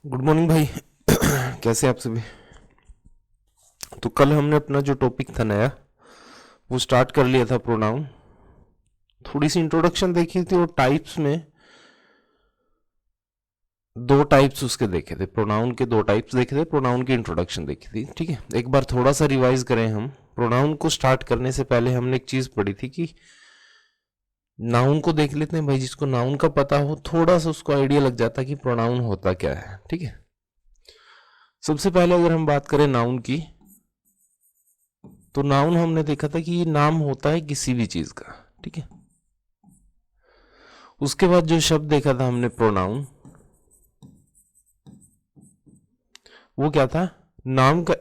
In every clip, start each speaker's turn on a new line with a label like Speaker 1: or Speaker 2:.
Speaker 1: Good morning भाई। कैसे आप सभी? तो कल हमने अपना जो टॉपिक था नया वो स्टार्ट कर लिया था, प्रोनाउन। थोड़ी सी इंट्रोडक्शन देखी थी और टाइप्स में दो टाइप्स उसके देखे थे, प्रोनाउन के दो टाइप्स देखे थे, प्रोनाउन की इंट्रोडक्शन देखी थी। ठीक है, एक बार थोड़ा सा रिवाइज करें हम। प्रोनाउन को स्टार्ट करने से पहले हमने एक चीज पढ़ी थी कि नाउन को देख लेते हैं भाई। जिसको नाउन का पता हो थोड़ा सा उसको आइडिया लग जाता है कि प्रोनाउन होता क्या है। ठीक है, सबसे पहले अगर हम बात करें नाउन की, तो नाउन हमने देखा था कि ये नाम होता है किसी भी चीज का। ठीक है, उसके बाद जो शब्द देखा था हमने प्रोनाउन, वो क्या था? नाम का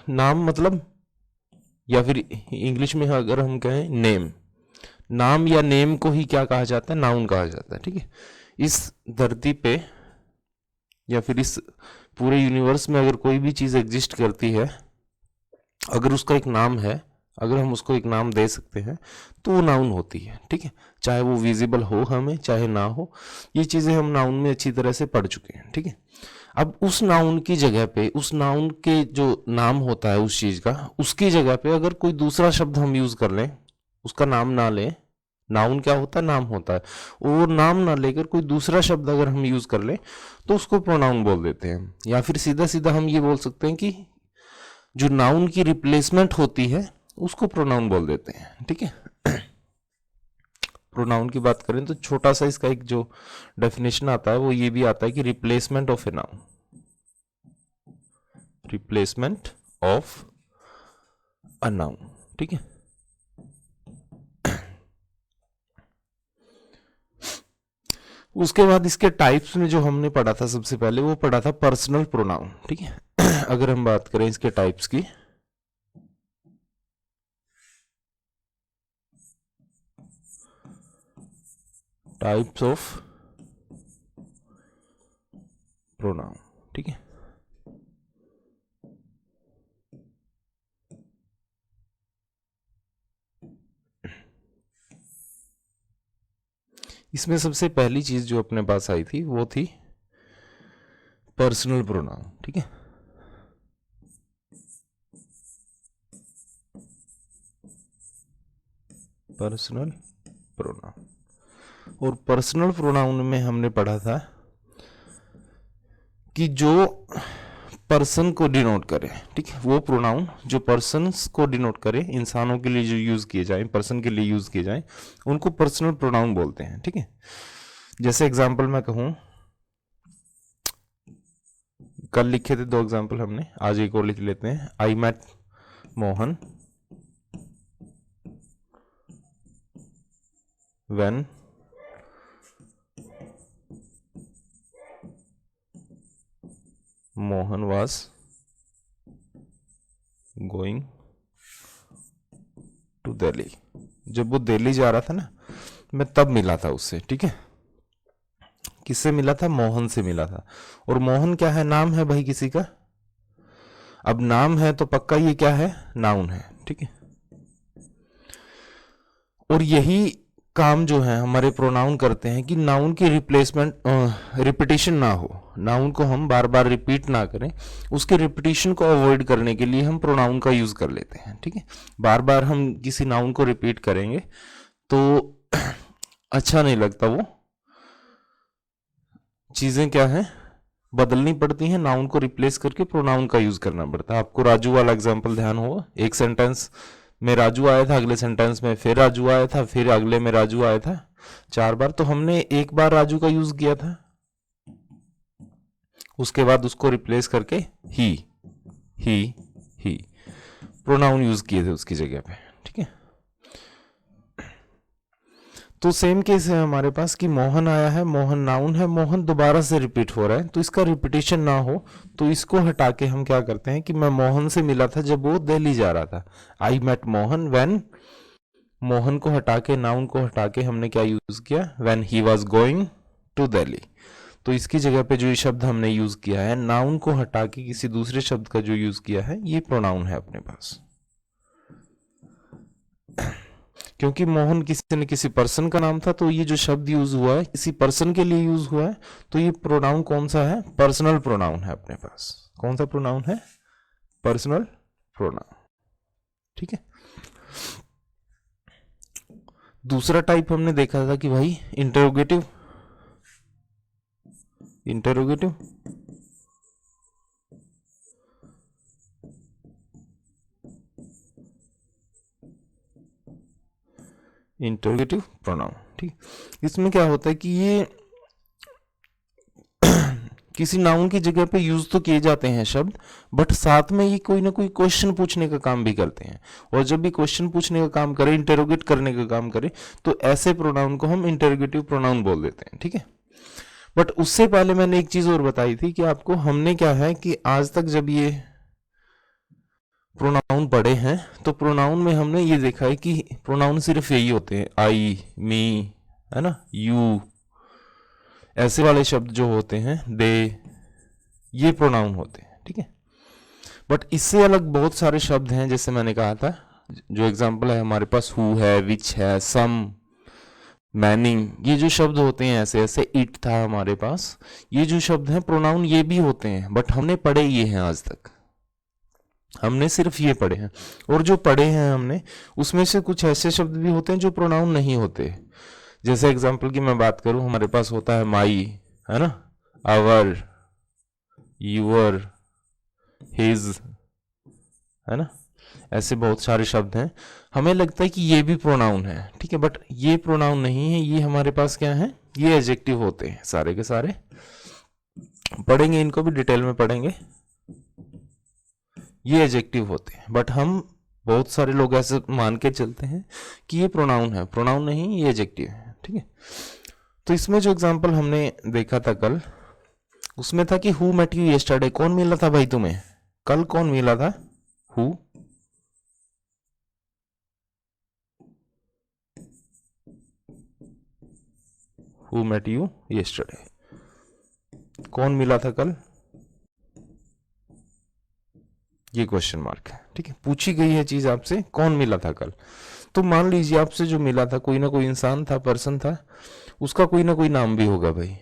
Speaker 1: नाम मतलब, या फिर इंग्लिश में अगर हम कहें नेम, नाम या नेम को ही क्या कहा जाता है? नाउन कहा जाता है। ठीक है, इस धरती पे या फिर इस पूरे यूनिवर्स में अगर कोई भी चीज एग्जिस्ट करती है, अगर उसका एक नाम है, अगर हम उसको एक नाम दे सकते हैं तो वो नाउन होती है। ठीक है, चाहे वो विजिबल हो हमें चाहे ना हो, ये चीजें हम नाउन में अच्छी तरह से पढ़ चुके हैं। ठीक है, अब उस नाउन की जगह पे, उस नाउन के जो नाम होता है उस चीज का, उसकी जगह पे अगर कोई दूसरा शब्द हम यूज कर लें, उसका नाम ना लें, नाउन क्या होता है? नाम होता है। और नाम ना लेकर कोई दूसरा शब्द अगर हम यूज कर लें तो उसको प्रोनाउन बोल देते हैं। या फिर सीधा सीधा हम ये बोल सकते हैं कि जो नाउन की रिप्लेसमेंट होती है उसको प्रोनाउन बोल देते हैं। ठीक है, प्रोनाउन की बात करें तो छोटा सा इसका एक जो डेफिनेशन आता है वो ये भी आता है कि replacement of a noun, replacement of a noun. ठीक है, उसके बाद इसके टाइप्स में जो हमने पढ़ा था सबसे पहले, वो पढ़ा था पर्सनल प्रोनाउन। ठीक है, अगर हम बात करें इसके टाइप्स की, टाइप्स ऑफ प्रोनाउन। ठीक है, इसमें सबसे पहली चीज जो अपने पास आई थी वो थी पर्सनल प्रोनाउन। ठीक है, पर्सनल प्रोनाउन। और पर्सनल प्रोनाउन में हमने पढ़ा था कि जो पर्सन को डिनोट करे, ठीक है, वो प्रोनाउन जो पर्सन्स को डिनोट करे, इंसानों के लिए जो यूज किए जाए, पर्सन के लिए यूज किए जाए, उनको पर्सनल प्रोनाउन बोलते हैं। ठीक है, जैसे एग्जांपल मैं कहूं, कल लिखे थे दो एग्जांपल हमने, आज एक और लिख लेते हैं। I met Mohan when Mohan was going to Delhi. जब वो दिल्ली जा रहा था ना, मैं तब मिला था उससे। ठीक है, किससे मिला था? मोहन से मिला था। और मोहन क्या है? नाम है भाई किसी का। अब नाम है तो पक्का ये क्या है? नाउन है। ठीक है, और यही काम जो है हमारे प्रोनाउन करते हैं कि नाउन की रिप्लेसमेंट, रिपीटिशन ना हो, नाउन को हम बार बार रिपीट ना करें, उसके रिपीटिशन को अवॉइड करने के लिए हम प्रोनाउन का यूज कर लेते हैं। ठीक है, बार बार हम किसी नाउन को रिपीट करेंगे तो अच्छा नहीं लगता, वो चीजें क्या है, बदलनी पड़ती हैं, नाउन को रिप्लेस करके प्रोनाउन का यूज करना पड़ता है। आपको राजू वाला एग्जांपल ध्यान होगा, एक सेंटेंस में राजू आया था, अगले सेंटेंस में फिर राजू आया था, फिर अगले में राजू आया था, 4 बार। तो हमने एक बार राजू का यूज किया था, उसके बाद उसको रिप्लेस करके ही ही ही प्रोनाउन यूज किए थे उसकी जगह पे। ठीक है, तो सेम केस है हमारे पास कि मोहन आया है, मोहन नाउन है, मोहन दोबारा से रिपीट हो रहा है, तो इसका रिपीटेशन ना हो तो इसको हटा के हम क्या करते हैं कि मैं मोहन से मिला था जब वो दिल्ली जा रहा था। I met Mohan when, Mohan को हटा के, नाउन को हटा के हमने क्या यूज किया? When he was going to Delhi. तो इसकी जगह पे जो ये शब्द हमने यूज किया है, नाउन को हटा के किसी दूसरे शब्द का जो यूज किया है, ये प्रोनाउन है अपने पास। क्योंकि मोहन किसी न किसी पर्सन का नाम था, तो ये जो शब्द यूज हुआ है किसी पर्सन के लिए यूज हुआ है, तो ये प्रोनाउन कौन सा है? पर्सनल प्रोनाउन है अपने पास। कौन सा प्रोनाउन है? Personal pronoun. ठीक है। दूसरा टाइप हमने देखा था कि भाई इंटरोगेटिव। Interrogative interrogative pronoun. ठीक। इसमें क्या होता है कि ये किसी नाउन की जगह पे यूज तो किए जाते हैं शब्द, बट साथ में ये कोई ना कोई क्वेश्चन पूछने का काम भी करते हैं। और जब भी क्वेश्चन पूछने का काम करे, इंटेरोगेट करने का काम करे, तो ऐसे प्रोनाउन को हम इंटेरोगेटिव प्रोनाउन बोल देते हैं। ठीक है। बट उससे पहले मैंने एक चीज और बताई थी कि आपको, हमने क्या है कि आज तक जब ये प्रोनाउन पढ़े हैं तो प्रोनाउन में हमने ये देखा है कि प्रोनाउन सिर्फ यही होते हैं, आई, मी, है ना, यू, ऐसे वाले शब्द जो होते हैं, दे, ये प्रोनाउन होते हैं। ठीक है। बट इससे अलग बहुत सारे शब्द हैं, जैसे मैंने कहा था, जो एग्जांपल है हमारे पास, हु है, विच है, सम, मैनिंग, ये जो शब्द होते हैं ऐसे ऐसे, इट था हमारे पास, ये जो शब्द हैं प्रोनाउन ये भी होते हैं, बट हमने पढ़े ये हैं आज तक, हमने सिर्फ ये पढ़े हैं। और जो पढ़े हैं हमने, उसमें से कुछ ऐसे शब्द भी होते हैं जो प्रोनाउन नहीं होते। जैसे एग्जांपल की मैं बात करूं, हमारे पास होता है माई, है ना, आवर, यूअर, हिज, है ना, ऐसे बहुत सारे शब्द हैं। हमें लगता है कि ये भी प्रोनाउन है, ठीक है, बट ये प्रोनाउन नहीं है, ये हमारे पास क्या है, ये एडजेक्टिव होते हैं सारे के सारे। पढ़ेंगे इनको भी, डिटेल में पढ़ेंगे। ये एडजेक्टिव होते हैं, बट हम बहुत सारे लोग ऐसे मान के चलते हैं कि ये प्रोनाउन है। प्रोनाउन नहीं, ये एडजेक्टिव है। ठीक है। तो इसमें जो एग्जांपल हमने देखा था कल, उसमें था कि हु मेट यू यस्टरडे। कौन मिला था भाई तुम्हें कल? कौन मिला था? Who who met you yesterday, कौन मिला था कल? ये क्वेश्चन मार्क है। ठीक है। पूछी गई है चीज आपसे, कौन मिला था कल। तो मान लीजिए आपसे जो मिला था, कोई ना कोई इंसान था, पर्सन था, उसका कोई ना कोई नाम भी होगा भाई,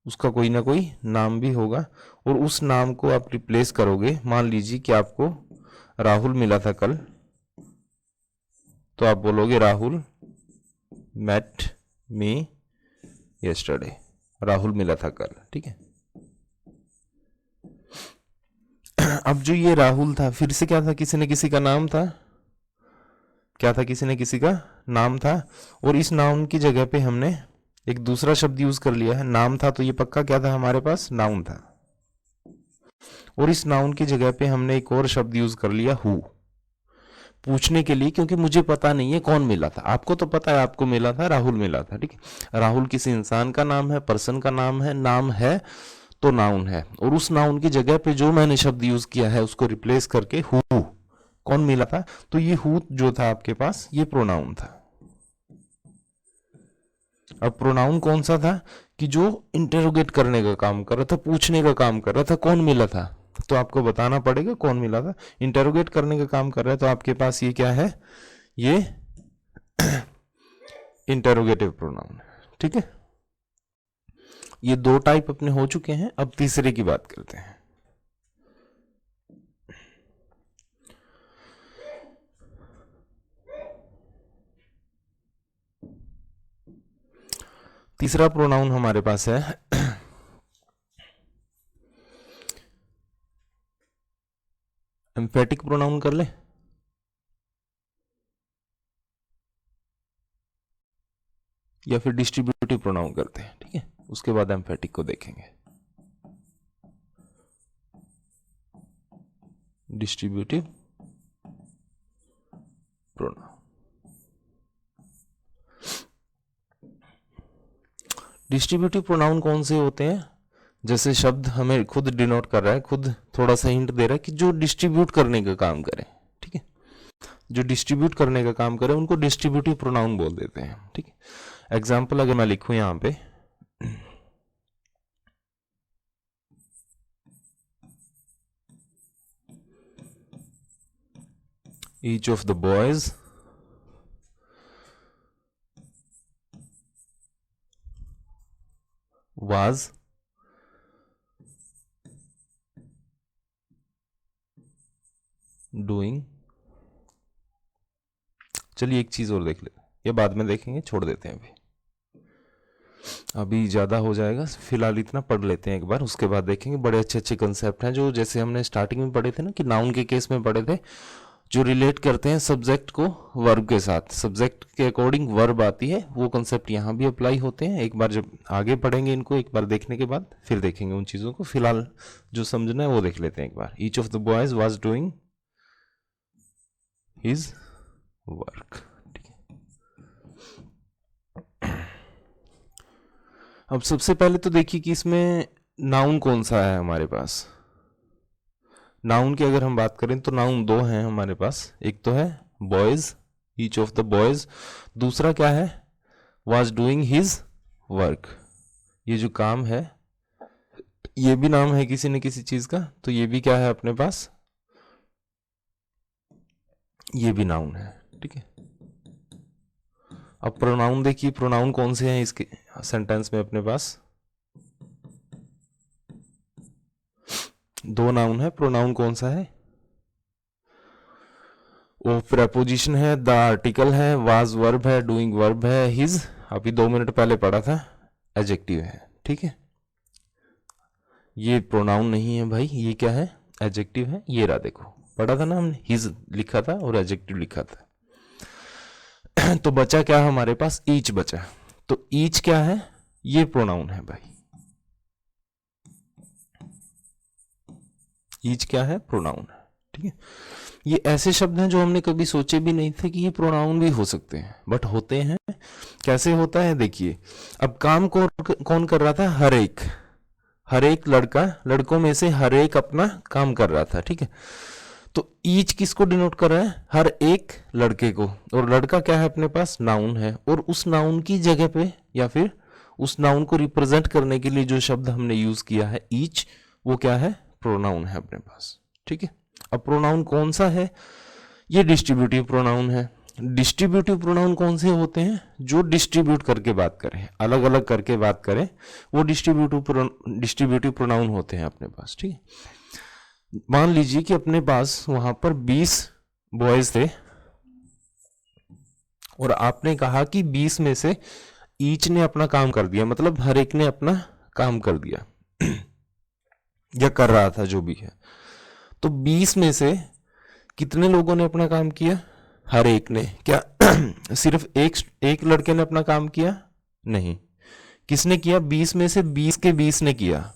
Speaker 1: उसका कोई ना कोई नाम भी होगा, और उस नाम को आप रिप्लेस करोगे। मान लीजिए कि आपको राहुल मिला था कल, तो आप बोलोगे Rahul met me yesterday, Rahul मिला था कल। ठीक है। अब जो ये राहुल था, फिर से क्या था, किसी न किसी का नाम था। क्या था? किसी न किसी का नाम था, और इस नाउन की जगह पे हमने एक दूसरा शब्द यूज कर लिया है। नाम था तो ये पक्का क्या था हमारे पास? नाउन था। और इस नाउन की जगह पे हमने एक और शब्द यूज कर लिया, हु, पूछने के लिए, क्योंकि मुझे पता नहीं है कौन मिला था। आपको तो पता है आपको मिला था, राहुल मिला था। ठीक है। राहुल किसी इंसान का नाम है, पर्सन का नाम है तो नाउन है, और उस नाउन की जगह पे जो मैंने शब्द यूज किया है उसको रिप्लेस करके हु, कौन मिला था, तो ये हु जो था आपके पास, ये प्रोनाउन था। अब प्रोनाउन कौन सा था कि जो इंटेरोगेट करने का काम कर रहा था, पूछने का काम कर रहा था, कौन मिला था, तो आपको बताना पड़ेगा कौन मिला था। इंटेरोगेट करने का काम कर रहा है, तो आपके पास ये क्या है, ये इंटेरोगेटिव प्रोनाउन। ठीक है। ये दो टाइप अपने हो चुके हैं, अब तीसरे की बात करते हैं। तीसरा प्रोनाउन हमारे पास है एम्फेटिक प्रोनाउन। कर ले, या फिर डिस्ट्रीब्यूटिव प्रोनाउन करते हैं। ठीक है। उसके बाद एम्फेटिक को देखेंगे। Distributive pronoun. डिस्ट्रीब्यूटिव प्रोनाउन कौन से होते हैं? जैसे शब्द हमें खुद डिनोट कर रहा है, खुद थोड़ा सा हिंट दे रहा है कि जो डिस्ट्रीब्यूट करने का काम करे। ठीक है। जो डिस्ट्रीब्यूट करने का काम करे उनको डिस्ट्रीब्यूटिव प्रोनाउन बोल देते हैं। ठीक है। एग्जाम्पल अगर मैं लिखूं यहां पे, each of the boys was doing. चलिए एक चीज और देख लेते हैं, ये बाद में देखेंगे, छोड़ देते हैं अभी ज़्यादा हो जाएगा। फिलहाल इतना पढ़ लेते हैं एक बार, उसके बाद देखेंगे। बड़े अच्छे अच्छे कंसेप्ट हैं जो जैसे हमने स्टार्टिंग में पढ़े थे ना, कि नाउन के केस में पढ़े थे, जो रिलेट करते हैं सब्जेक्ट को वर्ब के साथ, सब्जेक्ट के अकॉर्डिंग वर्ब आती है, वो कंसेप्ट यहाँ भी अप्लाई होते हैं। एक बार जब आगे पढ़ेंगे इनको, एक बार देखने के बाद फिर देखेंगे उन चीज़ों को। फिलहाल जो समझना है वो देख लेते हैं एक बार। Each of the boys was doing his work. अब सबसे पहले तो देखिए कि इसमें नाउन कौन सा है हमारे पास। नाउन की अगर हम बात करें तो नाउन दो हैं हमारे पास। एक तो है boys, each of the boys. दूसरा क्या है, वाज डूइंग हिज वर्क। ये जो काम है ये भी नाम है किसी न किसी चीज का, तो ये भी क्या है अपने पास, ये भी नाउन है। ठीक है। अब प्रोनाउन देखिए, प्रोनाउन कौन से हैं इसके सेंटेंस में अपने पास, दो नाउन है। प्रोनाउन कौन सा है, वो प्रेपोजिशन है, द आर्टिकल है, वाज वर्ब है, डूइंग वर्ब है, हिज अभी 2 मिनट पहले पढ़ा था एडजेक्टिव है। ठीक है, ये प्रोनाउन नहीं है भाई, ये क्या है, एडजेक्टिव है। ये रहा, देखो पढ़ा था ना हमने, हिज लिखा था और एडजेक्टिव लिखा था। तो बचा क्या हमारे पास, ईच बचा। तो ईच क्या है, ये प्रोनाउन है भाई। ईच क्या है, प्रोनाउन है। ठीक है, ये ऐसे शब्द हैं जो हमने कभी सोचे भी नहीं थे कि ये प्रोनाउन भी हो सकते हैं, बट होते हैं। कैसे होता है देखिए। अब काम कौन कर रहा था, हर एक लड़का, लड़कों में से हर एक अपना काम कर रहा था। ठीक है, तो ईच किसको डिनोट कर रहा है, हर एक लड़के को। और लड़का क्या है अपने पास, नाउन है। और उस नाउन की जगह पे या फिर उस नाउन को रिप्रेजेंट करने के लिए जो शब्द हमने यूज किया है ईच, वो क्या है, प्रोनाउन है अपने पास। ठीक है, अब प्रोनाउन कौन सा है, ये डिस्ट्रीब्यूटिव प्रोनाउन है। डिस्ट्रीब्यूटिव प्रोनाउन कौन से होते हैं, जो डिस्ट्रीब्यूट करके बात करें, अलग अलग करके बात करें, वो डिस्ट्रीब्यूटिव प्रोनाउन होते हैं अपने पास। ठीक है, मान लीजिए कि अपने पास वहां पर 20 बॉयज थे और आपने कहा कि 20 में से ईच ने अपना काम कर दिया, मतलब हर एक ने अपना काम कर दिया या कर रहा था, जो भी है। तो 20 में से कितने लोगों ने अपना काम किया, हर एक ने। क्या सिर्फ एक लड़के ने अपना काम किया, नहीं, किसने किया, 20 में से 20 के 20 ने किया।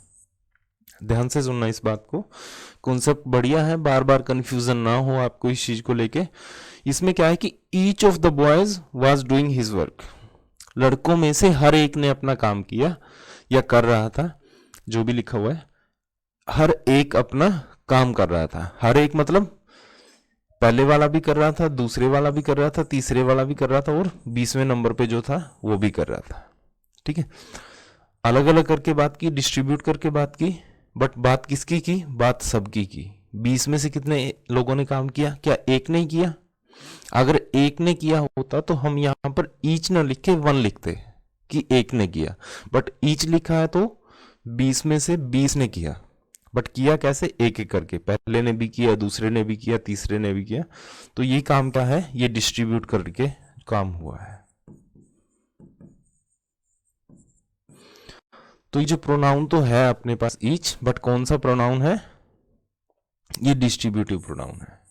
Speaker 1: ध्यान से सुनना इस बात को, कॉन्सेप्ट बढ़िया है, बार बार कंफ्यूजन ना हो आपको इस चीज को लेके। इसमें क्या है कि each of the boys was doing his work, लड़कों में से हर एक ने अपना काम किया या कर रहा था, जो भी लिखा हुआ है, हर एक अपना काम कर रहा था। हर एक मतलब पहले वाला भी कर रहा था, दूसरे वाला भी कर रहा था, तीसरे वाला भी कर रहा था, और 20वें नंबर पे जो था वो भी कर रहा था। ठीक है, अलग अलग करके बात की, डिस्ट्रीब्यूट करके बात की, बट बात किसकी की, बात सबकी की। 20 में से कितने लोगों ने काम किया, क्या एक ने किया। अगर एक ने किया होता तो हम यहां पर ईच ना लिख के 1 लिखते कि एक ने किया, बट ईच लिखा है तो 20 में से 20 ने किया। बट किया कैसे, एक एक करके, पहले ने भी किया, दूसरे ने भी किया, तीसरे ने भी किया। तो ये काम क्या है, ये डिस्ट्रीब्यूट करके काम हुआ है। तो ये जो प्रोनाउन तो है अपने पास ईच, बट कौन सा प्रोनाउन है, ये डिस्ट्रीब्यूटिव प्रोनाउन है।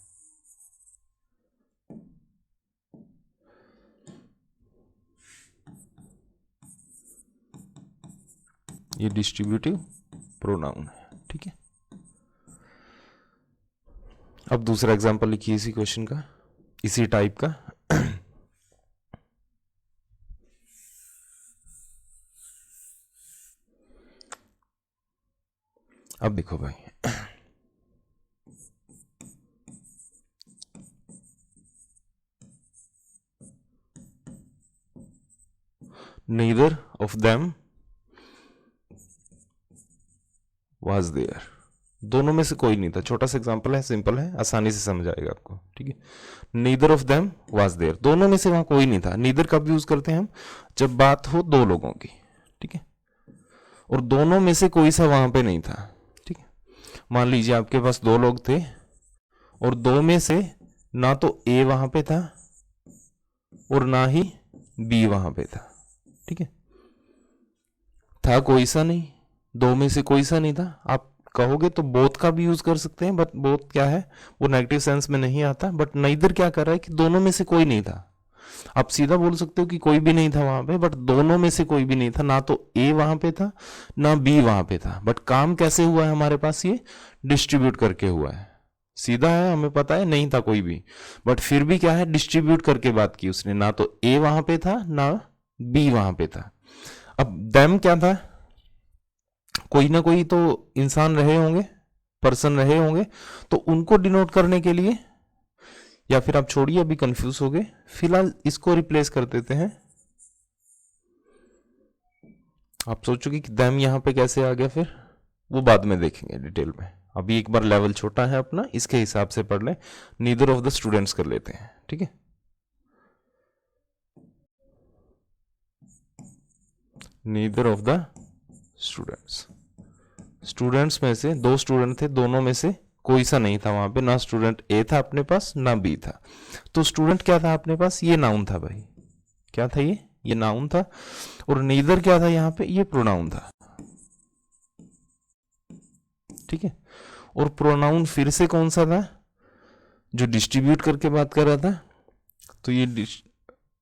Speaker 1: ये डिस्ट्रीब्यूटिव प्रोनाउन है। ठीक है, अब दूसरा एग्जांपल लिखिए इसी क्वेश्चन का, इसी टाइप का। अब देखो भाई, neither of them was there, दोनों में से कोई नहीं था। छोटा सा एग्जांपल है, सिंपल है, आसानी से समझ आएगा आपको, ठीक है। Neither of them was there, दोनों में से वहां कोई नहीं था। नीदर कब यूज करते हैं हम? जब बात हो दो लोगों की, ठीक है, और दोनों में से कोई सा वहां पे नहीं था, ठीक है। मान लीजिए आपके पास दो लोग थे और दो में से ना तो ए वहां पे था और ना ही बी वहां पे था, ठीक है। था कोई सा नहीं, दो में से कोई सा नहीं था। आप कहोगे तो बोथ का भी यूज कर सकते हैं, बट बोथ क्या है, वो नेगेटिव सेंस में नहीं आता। बट नीदर क्या कर रहा है कि दोनों में से कोई नहीं था। आप सीधा बोल सकते हो कि कोई भी नहीं था वहां पे, बट दोनों में से कोई भी नहीं था। ना तो ए वहां पे था ना बी वहां पे था। बट काम कैसे हुआ है हमारे पास? ये डिस्ट्रीब्यूट करके हुआ है। सीधा है, हमें पता है नहीं था कोई भी, बट फिर भी क्या है, डिस्ट्रीब्यूट करके बात की उसने। ना तो ए वहां पे था ना बी वहां पे था। अब देम क्या था? कोई ना कोई तो इंसान रहे होंगे, पर्सन रहे होंगे, तो उनको डिनोट करने के लिए, या फिर आप छोड़िए अभी कंफ्यूज हो गए, फिलहाल इसको रिप्लेस कर देते हैं। आप सोचोगे कि देम यहां पे कैसे आ गया, फिर वो बाद में देखेंगे डिटेल में। अभी एक बार लेवल छोटा है अपना, इसके हिसाब से पढ़ लें। नीदर ऑफ द स्टूडेंट्स कर लेते हैं, ठीक है। Neither of the students, students में से दो स्टूडेंट थे, दोनों में से कोई सा नहीं था वहां पे। ना स्टूडेंट ए था अपने पास ना बी था। तो स्टूडेंट क्या था अपने पास? ये नाउन था भाई। क्या था ये नाउन था। और नीदर क्या था यहाँ पे? ये प्रोनाउन था, ठीक है। और प्रोनाउन फिर से कौन सा था? जो डिस्ट्रीब्यूट करके बात कर रहा था। तो ये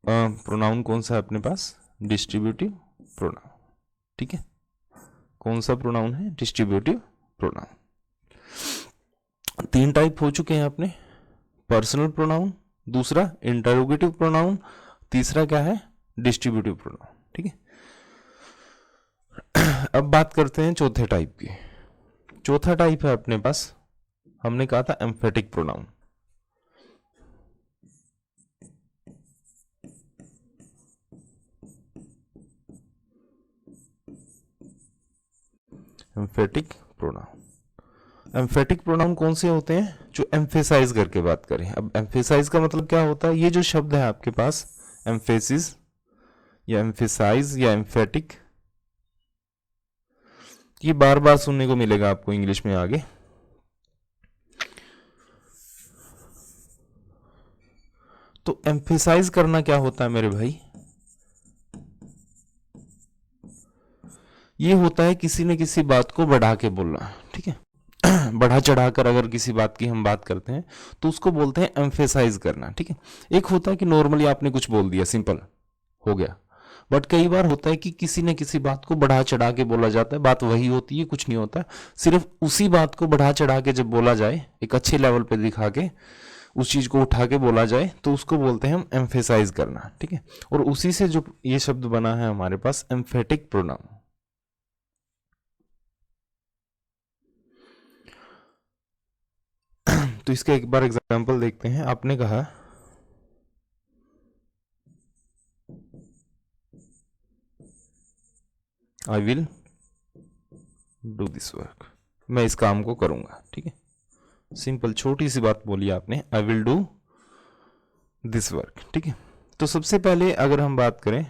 Speaker 1: प्रोनाउन कौन सा है अपने पास? डिस्ट्रीब्यूटिव प्रोनाउन, ठीक है। कौन सा प्रोनाउन है? Distributive pronoun. तीन टाइप हो चुके हैं अपने, पर्सनल प्रोनाउन, दूसरा इंटरोगेटिव प्रोनाउन, तीसरा क्या है? डिस्ट्रीब्यूटिव प्रोनाउन, ठीक है। अब बात करते हैं चौथे टाइप की। चौथा टाइप है अपने पास, हमने कहा था emphatic pronoun. Emphatic pronoun. Emphatic pronoun कौन से होते हैं? जो एम्फेसाइज करके बात करें। अब एम्फेसाइज का मतलब क्या होता है? ये जो शब्द है आपके पास, एम्फेसिस या एम्फेसाइज या एम्फेटिक, ये बार बार सुनने को मिलेगा आपको इंग्लिश में आगे। तो एम्फेसाइज करना क्या होता है मेरे भाई? ये होता है किसी न किसी बात को बढ़ा के बोलना, ठीक है। बढ़ा चढ़ाकर अगर किसी बात की हम बात करते हैं तो उसको बोलते हैं एम्फेसाइज करना, ठीक है। एक होता है कि नॉर्मली आपने कुछ बोल दिया, सिंपल हो गया। बट कई बार होता है कि किसी न किसी बात को बढ़ा चढ़ा के बोला जाता है। बात वही होती है, कुछ नहीं होता। सिर्फ उसी बात को बढ़ा चढ़ा के जब बोला जाए, एक अच्छे लेवल पे दिखा के उस चीज को उठा के बोला जाए, तो उसको बोलते हैं हम एम्फेसाइज करना, ठीक है। और उसी से जो ये शब्द बना है हमारे पास, एम्फेटिक प्रोनाउन। तो इसका एक बार एग्जांपल देखते हैं। आपने कहा I will do this work, मैं इस काम को करूंगा, ठीक है। सिंपल छोटी सी बात बोली आपने, I will do this work, ठीक है। तो सबसे पहले अगर हम बात करें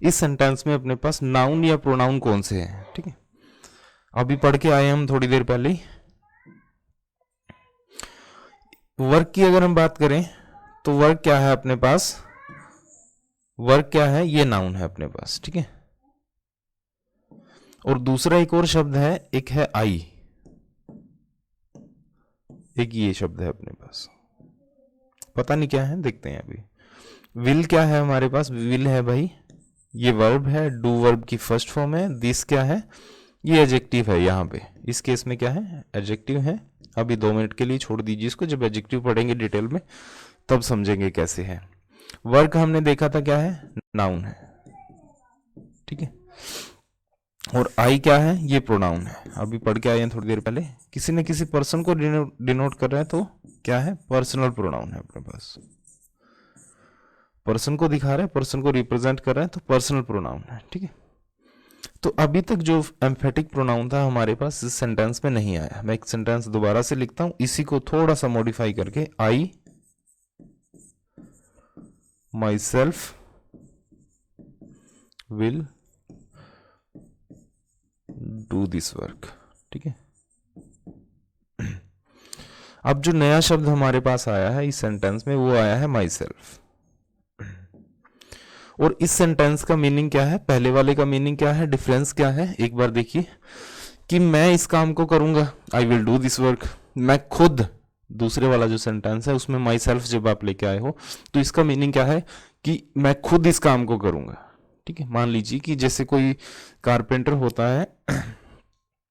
Speaker 1: इस सेंटेंस में अपने पास नाउन या प्रोनाउन कौन से हैं, ठीक है। अभी पढ़ के आए हम थोड़ी देर पहले ही। वर्क की अगर हम बात करें तो वर्क क्या है अपने पास? वर्क क्या है? ये नाउन है अपने पास, ठीक है। और दूसरा एक और शब्द है, एक है आई, एक ये शब्द है अपने पास, पता नहीं क्या है, देखते हैं अभी। विल क्या है हमारे पास? विल है भाई, ये वर्ब है, डू वर्ब की फर्स्ट फॉर्म है। दिस क्या है? ये एडजेक्टिव है। यहाँ पे इस केस में क्या है? एडजेक्टिव है। अभी 2 मिनट के लिए छोड़ दीजिए इसको, जब एडजेक्टिव पढ़ेंगे डिटेल में तब समझेंगे कैसे है। वर्क हमने देखा था क्या है? नाउन है, ठीक है। और आई क्या है? ये प्रोनाउन है। अभी पढ़ के आए हैं थोड़ी देर पहले। किसी न किसी पर्सन को डिनोट कर रहा है तो क्या है? पर्सनल प्रोनाउन है अपने पास। पर्सन को दिखा रहा है, पर्सन को रिप्रेजेंट कर रहा है तो पर्सनल प्रोनाउन है, ठीक है। तो अभी तक जो एम्फेटिक प्रोनाउन था हमारे पास इस सेंटेंस में नहीं आया। मैं एक सेंटेंस दोबारा से लिखता हूं, इसी को थोड़ा सा मॉडिफाई करके, I myself will do this work. ठीक है, अब जो नया शब्द हमारे पास आया है इस सेंटेंस में, वो आया है माई सेल्फ। और इस सेंटेंस का मीनिंग क्या है, पहले वाले का मीनिंग क्या है, डिफरेंस क्या है, एक बार देखिए। कि मैं इस काम को करूंगा, I will do this work, मैं खुद, दूसरे वाला जो सेंटेंस है उसमें माई सेल्फ जब आप लेके आए हो, तो इसका मीनिंग क्या है कि मैं खुद इस काम को करूंगा। ठीक है, मान लीजिए कि जैसे कोई कारपेंटर होता है,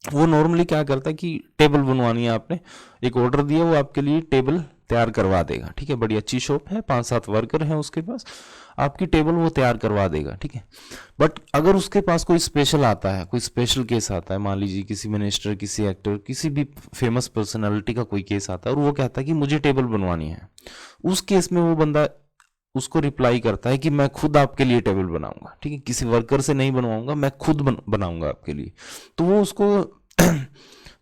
Speaker 1: वो नॉर्मली क्या करता है कि टेबल बनवानी है, आपने एक ऑर्डर दिया, वो आपके लिए टेबल तैयार करवा देगा। ठीक है, बड़ी अच्छी शॉप है, 5-7 वर्कर हैं उसके पास, आपकी टेबल वो तैयार करवा देगा। ठीक है, बट अगर उसके पास कोई स्पेशल आता है, कोई स्पेशल केस आता है, मान लीजिए किसी मिनिस्टर, किसी एक्टर, किसी भी फेमस पर्सनालिटी का कोई केस आता है, और वो कहता है कि मुझे टेबल बनवानी है, उस केस में वो बंदा उसको रिप्लाई करता है कि मैं खुद आपके लिए टेबल बनाऊंगा। ठीक है, किसी वर्कर से नहीं बनवाऊंगा, मैं खुद बनाऊंगा आपके लिए। तो वो उसको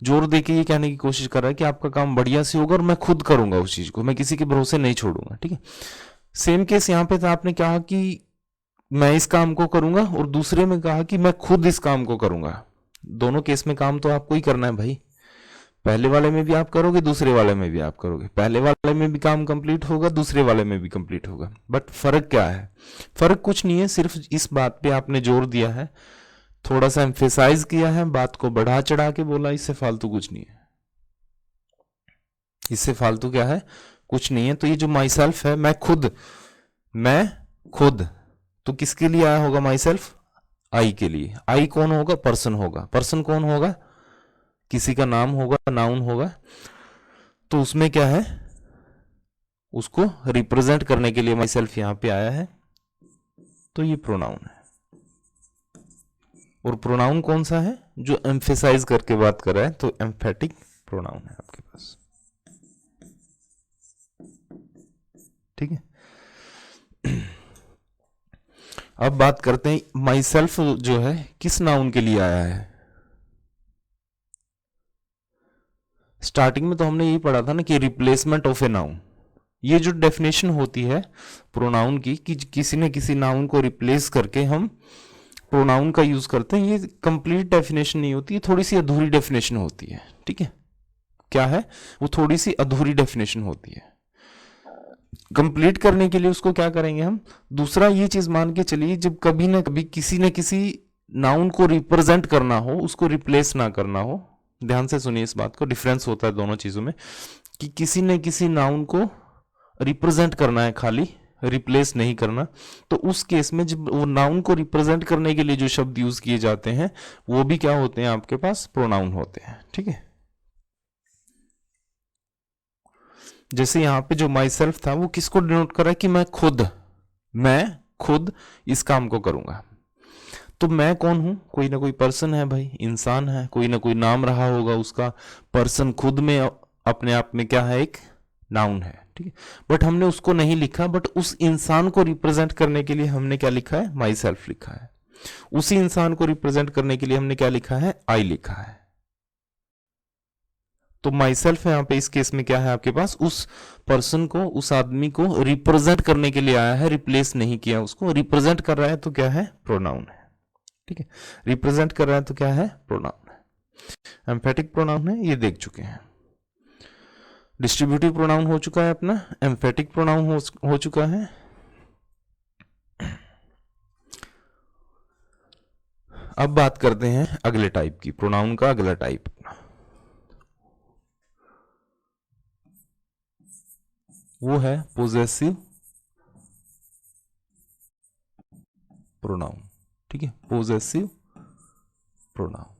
Speaker 1: जोर देके ये कहने की कोशिश कर रहा है कि आपका काम बढ़िया से होगा और मैं खुद करूंगा उस चीज को, मैं किसी के भरोसे नहीं छोड़ूंगा। ठीक है, सेम केस यहाँ पे था, आपने कहा कि मैं इस काम को करूंगा, और दूसरे में कहा कि मैं खुद इस काम को करूंगा। दोनों केस में काम तो आपको ही करना है भाई, पहले वाले में भी आप करोगे, दूसरे वाले में भी आप करोगे, पहले वाले में भी काम कंप्लीट होगा, दूसरे वाले में भी कंप्लीट होगा। बट फर्क क्या है, फर्क कुछ नहीं है, सिर्फ इस बात पे आपने जोर दिया है, थोड़ा सा एम्फेसाइज किया है, बात को बढ़ा चढ़ा के बोला, इससे फालतू कुछ नहीं है। इससे फालतू क्या है, कुछ नहीं है। तो ये जो माई सेल्फ है, मैं खुद, तो किसके लिए आया होगा माई सेल्फ, आई के लिए। आई कौन होगा, पर्सन होगा। पर्सन कौन होगा, किसी का नाम होगा, नाउन होगा। तो उसमें क्या है, उसको रिप्रेजेंट करने के लिए माई सेल्फ यहां पे आया है, तो ये प्रोनाउन है। और प्रोनाउन कौन सा है, जो एम्फेसाइज करके बात कर रहा है, तो एम्फेटिक प्रोनाउन है आपके पास। ठीक है, अब बात करते हैं माई सेल्फ जो है किस नाउन के लिए आया है। स्टार्टिंग में तो हमने यही पढ़ा था ना कि रिप्लेसमेंट ऑफ ए नाउन, ये जो डेफिनेशन होती है प्रोनाउन की, कि किसी न किसी नाउन को रिप्लेस करके हम प्रोनाउन का यूज करते हैं, ये कंप्लीट डेफिनेशन नहीं होती है, थोड़ी सी अधूरी डेफिनेशन होती है। ठीक है, क्या है वो, थोड़ी सी अधूरी डेफिनेशन होती है। कंप्लीट करने के लिए उसको क्या करेंगे हम, दूसरा ये चीज मान के चलिए, जब कभी ना कभी किसी न किसी नाउन को रिप्रेजेंट करना हो, उसको रिप्लेस ना करना हो, ध्यान से सुनिए इस बात को, डिफरेंस होता है दोनों चीजों में, कि किसी न किसी नाउन को रिप्रेजेंट करना है, खाली रिप्लेस नहीं करना। तो उस केस में जब वो नाउन को रिप्रेजेंट करने के लिए जो शब्द यूज किए जाते हैं, वो भी क्या होते हैं आपके पास, प्रोनाउन होते हैं। ठीक है, जैसे यहां पे जो माई सेल्फ था, वो किसको डिनोट कर रहा है कि मैं खुद इस काम को करूंगा। तो मैं कौन हूं, कोई ना कोई पर्सन है भाई, इंसान है, कोई ना कोई नाम रहा होगा उसका। पर्सन खुद में अपने आप में क्या है, एक नाउन है। ठीक है, बट हमने उसको नहीं लिखा, बट उस इंसान को रिप्रेजेंट करने के लिए हमने क्या लिखा है, माई सेल्फ लिखा है। उसी इंसान को रिप्रेजेंट करने के लिए हमने क्या लिखा है, आई लिखा है। तो माई सेल्फ यहां पे इस केस में क्या है आपके पास, उस पर्सन को, उस आदमी को रिप्रेजेंट करने के लिए आया है, रिप्लेस नहीं किया, उसको रिप्रेजेंट कर रहा है, तो क्या है, प्रोनाउन है। ठीक है, रिप्रेजेंट कर रहा है तो क्या है, प्रोनाउन है। एम्फेटिक प्रोनाउन है, ये देख चुके हैं। डिस्ट्रीब्यूटिव प्रोनाउन हो चुका है अपना, एम्फेटिक प्रोनाउन हो चुका है। अब बात करते हैं अगले टाइप की, प्रोनाउन का अगला टाइप, वो है पोजेसिव प्रोनाउन। ठीक है, पोजेसिव प्रोनाउन।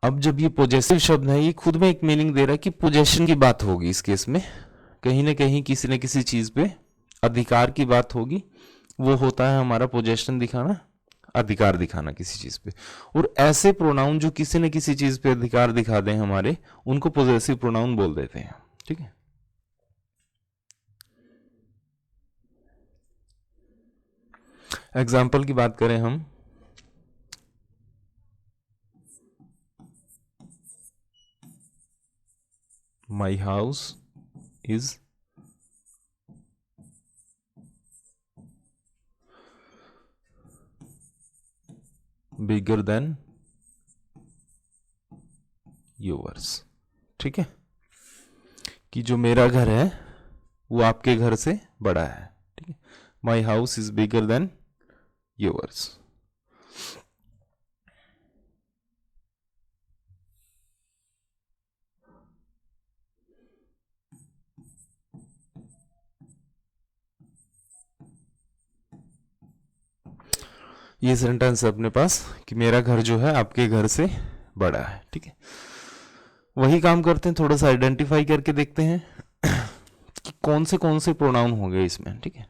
Speaker 1: अब जब ये पोजेसिव शब्द है, ये खुद में एक मीनिंग दे रहा है कि पोजेशन की बात होगी इस केस में, कहीं ना कहीं किसी न किसी चीज पे अधिकार की बात होगी। वो होता है हमारा पोजेशन दिखाना, अधिकार दिखाना किसी चीज पे। और ऐसे प्रोनाउन जो किसी न किसी चीज पे अधिकार दिखा दें हमारे, उनको पोजेसिव प्रोनाउन बोल देते हैं। ठीक है, एग्जाम्पल की बात करें हम, my house is bigger than yours. ठीक है, कि जो मेरा घर है वो आपके घर से बड़ा है। ठीक है, my house is bigger than yours. ये सेंटेंस है अपने पास कि मेरा घर जो है आपके घर से बड़ा है। ठीक है, वही काम करते हैं, थोड़ा सा आइडेंटिफाई करके देखते हैं कि कौन से प्रोनाउन होंगे इसमें। ठीक है,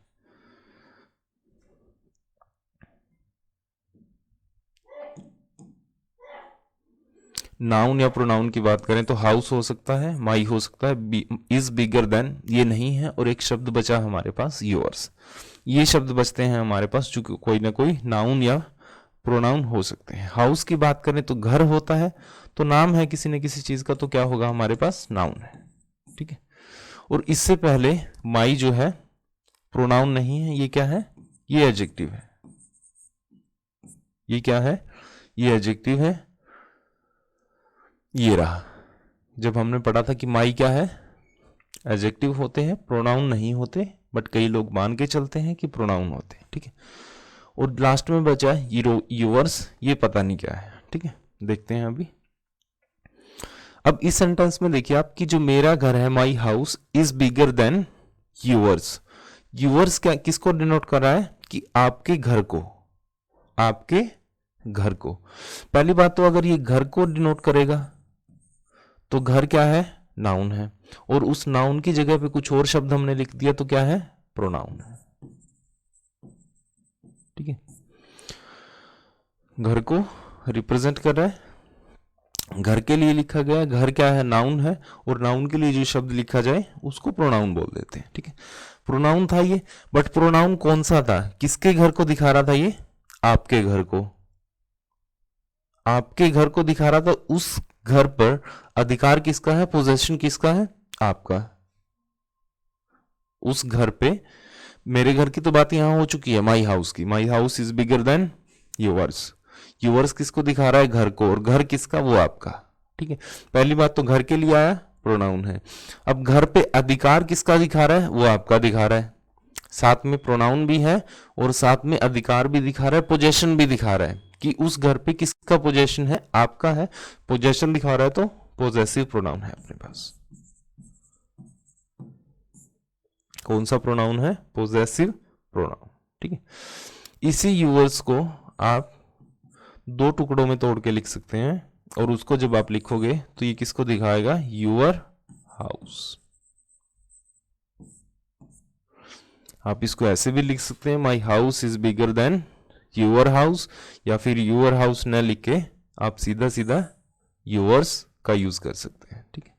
Speaker 1: नाउन या प्रोनाउन की बात करें तो हाउस हो सकता है, माई हो सकता है, इज बिगर देन ये नहीं है, और एक शब्द बचा हमारे पास योर्स। ये शब्द बचते हैं हमारे पास जो कोई ना कोई नाउन या प्रोनाउन हो सकते हैं। हाउस की बात करें तो घर होता है, तो नाम है किसी न किसी चीज का, तो क्या होगा हमारे पास, नाउन है। ठीक है, और इससे पहले माई जो है प्रोनाउन नहीं है, ये क्या है, ये एडजेक्टिव है। ये क्या है, ये एडजेक्टिव है। ये रहा, जब हमने पढ़ा था कि माई क्या है, एडजेक्टिव होते हैं, प्रोनाउन नहीं होते, बट कई लोग मान के चलते हैं कि प्रोनाउन होते हैं। ठीक है, और लास्ट में बचा यूवर्स, ये पता नहीं क्या है। ठीक है, देखते हैं अभी। अब इस सेंटेंस में देखिए आप कि जो मेरा घर है, my house is bigger than yours. Yours क्या, किसको डिनोट कर रहा है, कि आपके घर को, आपके घर को। पहली बात तो अगर ये घर को डिनोट करेगा तो घर क्या है, नाउन है, और उस नाउन की जगह पे कुछ और शब्द हमने लिख दिया तो क्या है, प्रोनाउन है। ठीक है, घर को रिप्रेजेंट कर रहा है, घर के लिए लिखा गया, घर क्या है, नाउन है, और नाउन के लिए जो शब्द लिखा जाए उसको प्रोनाउन बोल देते हैं। ठीक है, प्रोनाउन था ये, बट प्रोनाउन कौन सा था, किसके घर को दिखा रहा था ये, आपके घर को। आपके घर को दिखा रहा था, उस घर पर अधिकार किसका है, पोजेशन किसका है, आपका। उस घर पे, मेरे घर की तो बात यहां हो चुकी है, माई हाउस की, my house is bigger than yours. Yours किसको दिखा रहा है, घर को, और घर किसका, वो आपका। ठीक है, पहली बात तो घर के लिए आया, प्रोनाउन है। अब घर पे अधिकार किसका दिखा रहा है, वो आपका दिखा रहा है, साथ में प्रोनाउन भी है और साथ में अधिकार भी दिखा रहा है, पोजेशन भी दिखा रहा है कि उस घर पे किसका पोजेशन है, आपका है। पोजेशन दिखा रहा है तो पोजेसिव प्रोनाउन है अपने पास। कौन सा प्रोनाउन है, पोजेसिव प्रोनाउन। ठीक है, इसी यूवर्स को आप दो टुकड़ों में तोड़ के लिख सकते हैं, और उसको जब आप लिखोगे तो ये किसको दिखाएगा, यूअर हाउस। आप इसको ऐसे भी लिख सकते हैं, my house is bigger than your house, या फिर यूअर हाउस न लिख के आप सीधा सीधा यूअर्स का यूज कर सकते हैं। ठीक है,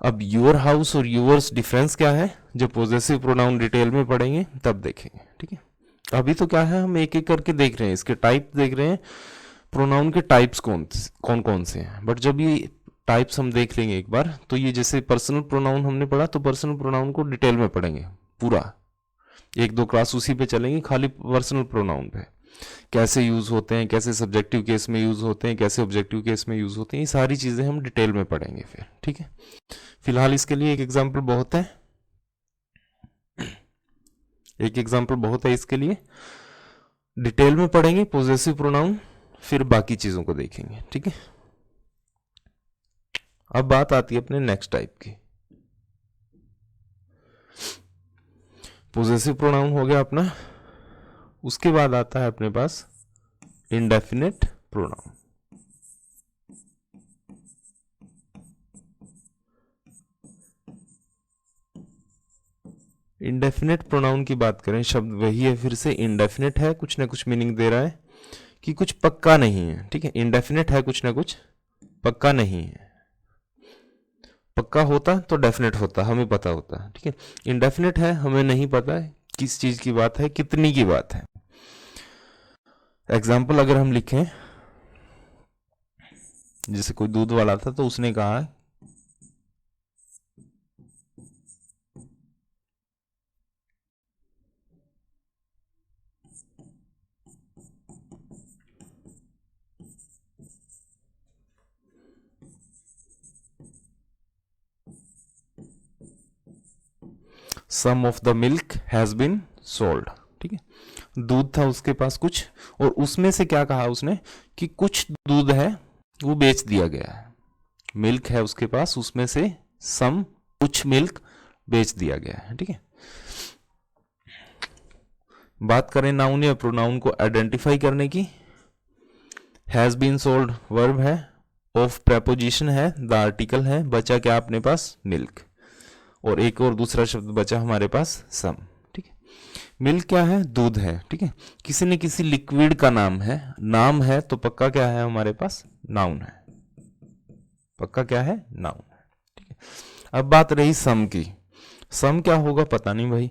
Speaker 1: अब यूअर हाउस और यूअर्स डिफरेंस क्या है, जब पोजेसिव प्रोनाउन डिटेल में पढ़ेंगे तब देखेंगे। ठीक है, अभी तो क्या है, हम एक एक करके देख रहे हैं, इसके टाइप देख रहे हैं, प्रोनाउन के टाइप्स कौन कौन कौन से हैं। बट जब ये टाइप्स हम देख लेंगे एक बार, तो ये जैसे पर्सनल प्रोनाउन हमने पढ़ा, तो पर्सनल प्रोनाउन को डिटेल में पढ़ेंगे पूरा, एक दो क्लास उसी पे चलेंगे, खाली पर्सनल प्रोनाउन पे, कैसे यूज होते हैं, कैसे सब्जेक्टिव केस में यूज होते हैं, कैसे ऑब्जेक्टिव केस में यूज होते हैं, ये सारी चीजें हम डिटेल में पढ़ेंगे फिर। ठीक है, फिलहाल इसके लिए एक एग्जाम्पल बहुत है, एक एग्जाम्पल बहुत है इसके लिए। डिटेल में पढ़ेंगे पोजेसिव प्रोनाउन, फिर बाकी चीजों को देखेंगे। ठीक है, अब बात आती है अपने नेक्स्ट टाइप की। पोजेसिव प्रोनाउन हो गया अपना, उसके बाद आता है अपने पास इंडेफिनिट प्रोनाउन। इंडेफिनेट प्रोनाउन की बात करें, शब्द वही है, फिर से इंडेफिनेट है, कुछ ना कुछ मीनिंग दे रहा है कि कुछ पक्का नहीं है। ठीक है, इंडेफिनेट है, कुछ ना कुछ पक्का नहीं है। पक्का होता तो डेफिनेट होता, हमें पता होता। ठीक है, इंडेफिनेट है, हमें नहीं पता है किस चीज की बात है, कितनी की बात है। एग्जाम्पल अगर हम लिखें, जैसे कोई दूध वाला था तो उसने कहा some of the milk has been sold. ठीक है, दूध था उसके पास कुछ, और उसमें से क्या कहा उसने कि कुछ दूध है वो बेच दिया गया है। मिल्क है उसके पास, उसमें से सम, कुछ मिल्क बेच दिया गया है। ठीक है, बात करें नाउन या प्रोनाउन को आइडेंटिफाई करने की, हैज बीन सोल्ड वर्ब है, ऑफ प्रेपोजिशन है, द आर्टिकल है, बचा क्या अपने पास, मिल्क, और एक और दूसरा शब्द बचा हमारे पास, सम। ठीक है, मिल्क क्या है, दूध है। ठीक है, किसी न किसी लिक्विड का नाम है, नाम है तो पक्का क्या है हमारे पास, नाउन है, पक्का क्या है, नाउन है। ठीक है, अब बात रही सम की। सम क्या होगा पता नहीं भाई।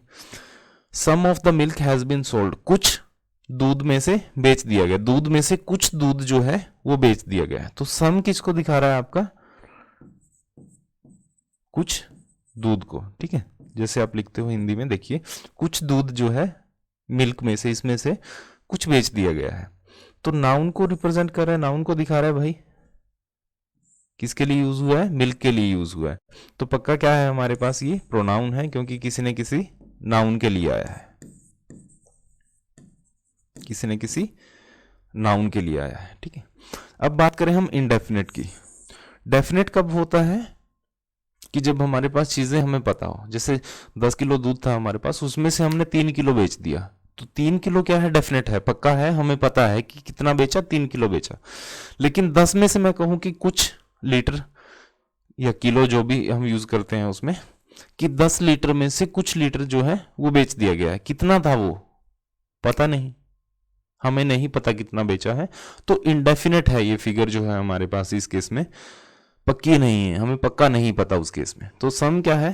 Speaker 1: Some of the milk has been sold, कुछ दूध में से बेच दिया गया, दूध में से कुछ दूध जो है वो बेच दिया गया है। तो सम किसको दिखा रहा है आपका, कुछ दूध को। ठीक है, जैसे आप लिखते हो हिंदी में, देखिए कुछ दूध जो है मिल्क में से, इसमें से कुछ बेच दिया गया है, तो नाउन को रिप्रेजेंट कर रहा है, नाउन को दिखा रहा है भाई। किसके लिए यूज हुआ है, मिल्क के लिए यूज हुआ है, तो पक्का क्या है हमारे पास, ये प्रोनाउन है, क्योंकि किसी ने किसी नाउन के लिए आया है, किसी न किसी नाउन के लिए आया है। ठीक है, अब बात करें हम इनडेफिनेट की। डेफिनेट कब होता है कि जब हमारे पास चीजें हमें पता हो, जैसे 10 किलो दूध था हमारे पास, उसमें से हमने 3 किलो बेच दिया, तो 3 किलो क्या है, डेफिनेट है, पक्का है, हमें पता है कि कितना बेचा, 3 किलो बेचा। लेकिन 10 में से मैं कहूं कि कुछ लीटर या किलो जो भी हम यूज करते हैं उसमें, कि 10 लीटर में से कुछ लीटर जो है वो बेच दिया गया है, कितना था वो पता नहीं, हमें नहीं पता कितना बेचा है, तो इनडेफिनेट है ये फिगर जो है हमारे पास, इस केस में पक्की नहीं है, हमें पक्का नहीं पता उस केस में। तो सम क्या है,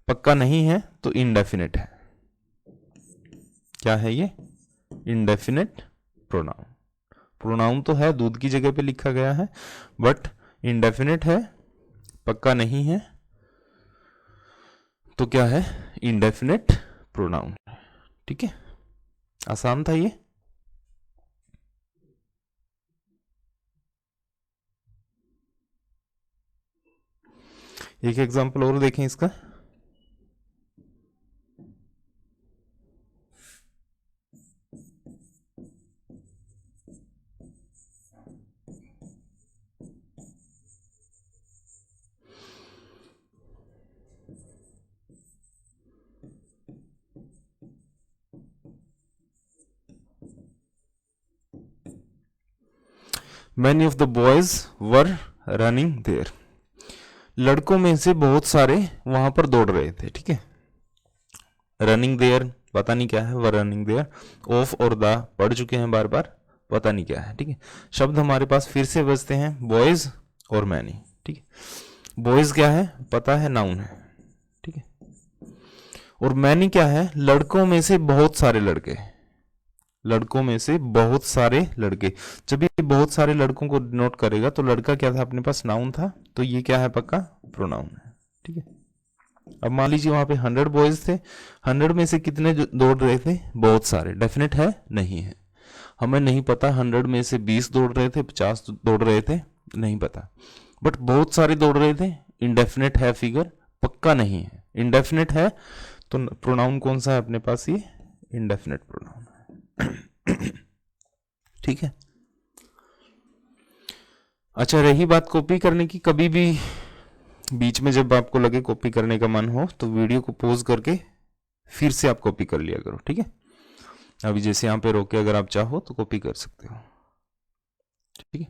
Speaker 1: पक्का नहीं है, तो इनडेफिनेट है। क्या है ये, इनडेफिनेट प्रोनाउन। प्रोनाउन तो है, दूध की जगह पे लिखा गया है, बट इनडेफिनेट है, पक्का नहीं है, तो क्या है, इनडेफिनेट प्रोनाउन। ठीक है, आसान था ये। एक एग्जांपल और देखें इसका। Many of the boys were running there. लड़कों में से बहुत सारे वहां पर दौड़ रहे थे। ठीक है, रनिंग देयर पता नहीं क्या है, वर रनिंग देयर, ऑफ और द पढ़ चुके हैं बार बार, पता नहीं क्या है। ठीक है, शब्द हमारे पास फिर से बचते हैं, बॉयज और मैनी। ठीक है, बॉयज क्या है पता है, नाउन है। ठीक है, और मैनी क्या है, लड़कों में से बहुत सारे लड़के, लड़कों में से बहुत सारे लड़के। जब ये बहुत सारे लड़कों को नोट करेगा तो लड़का क्या था अपने पास, नाउन था, तो ये क्या है, पक्का प्रोनाउन है। ठीक है, अब मान लीजिए वहां पे 100 बॉयज थे, 100 में से कितने दौड़ रहे थे, बहुत सारे, डेफिनेट है, नहीं है, हमें नहीं पता 100 में से 20 दौड़ रहे थे, 50 दौड़ रहे थे, नहीं पता, बट बहुत सारे दौड़ रहे थे, इंडेफिनेट है फिगर, पक्का नहीं है, इंडेफिनेट है, तो प्रोनाउन कौन सा है अपने पास, ये इंडेफिनेट प्रोनाउन है। ठीक है, अच्छा रही बात कॉपी करने की, कभी भी बीच में जब आपको लगे कॉपी करने का मन हो तो वीडियो को पॉज करके फिर से आप कॉपी कर लिया करो। ठीक है, अभी जैसे यहाँ पे रोक के अगर आप चाहो तो कॉपी कर सकते हो। ठीक है,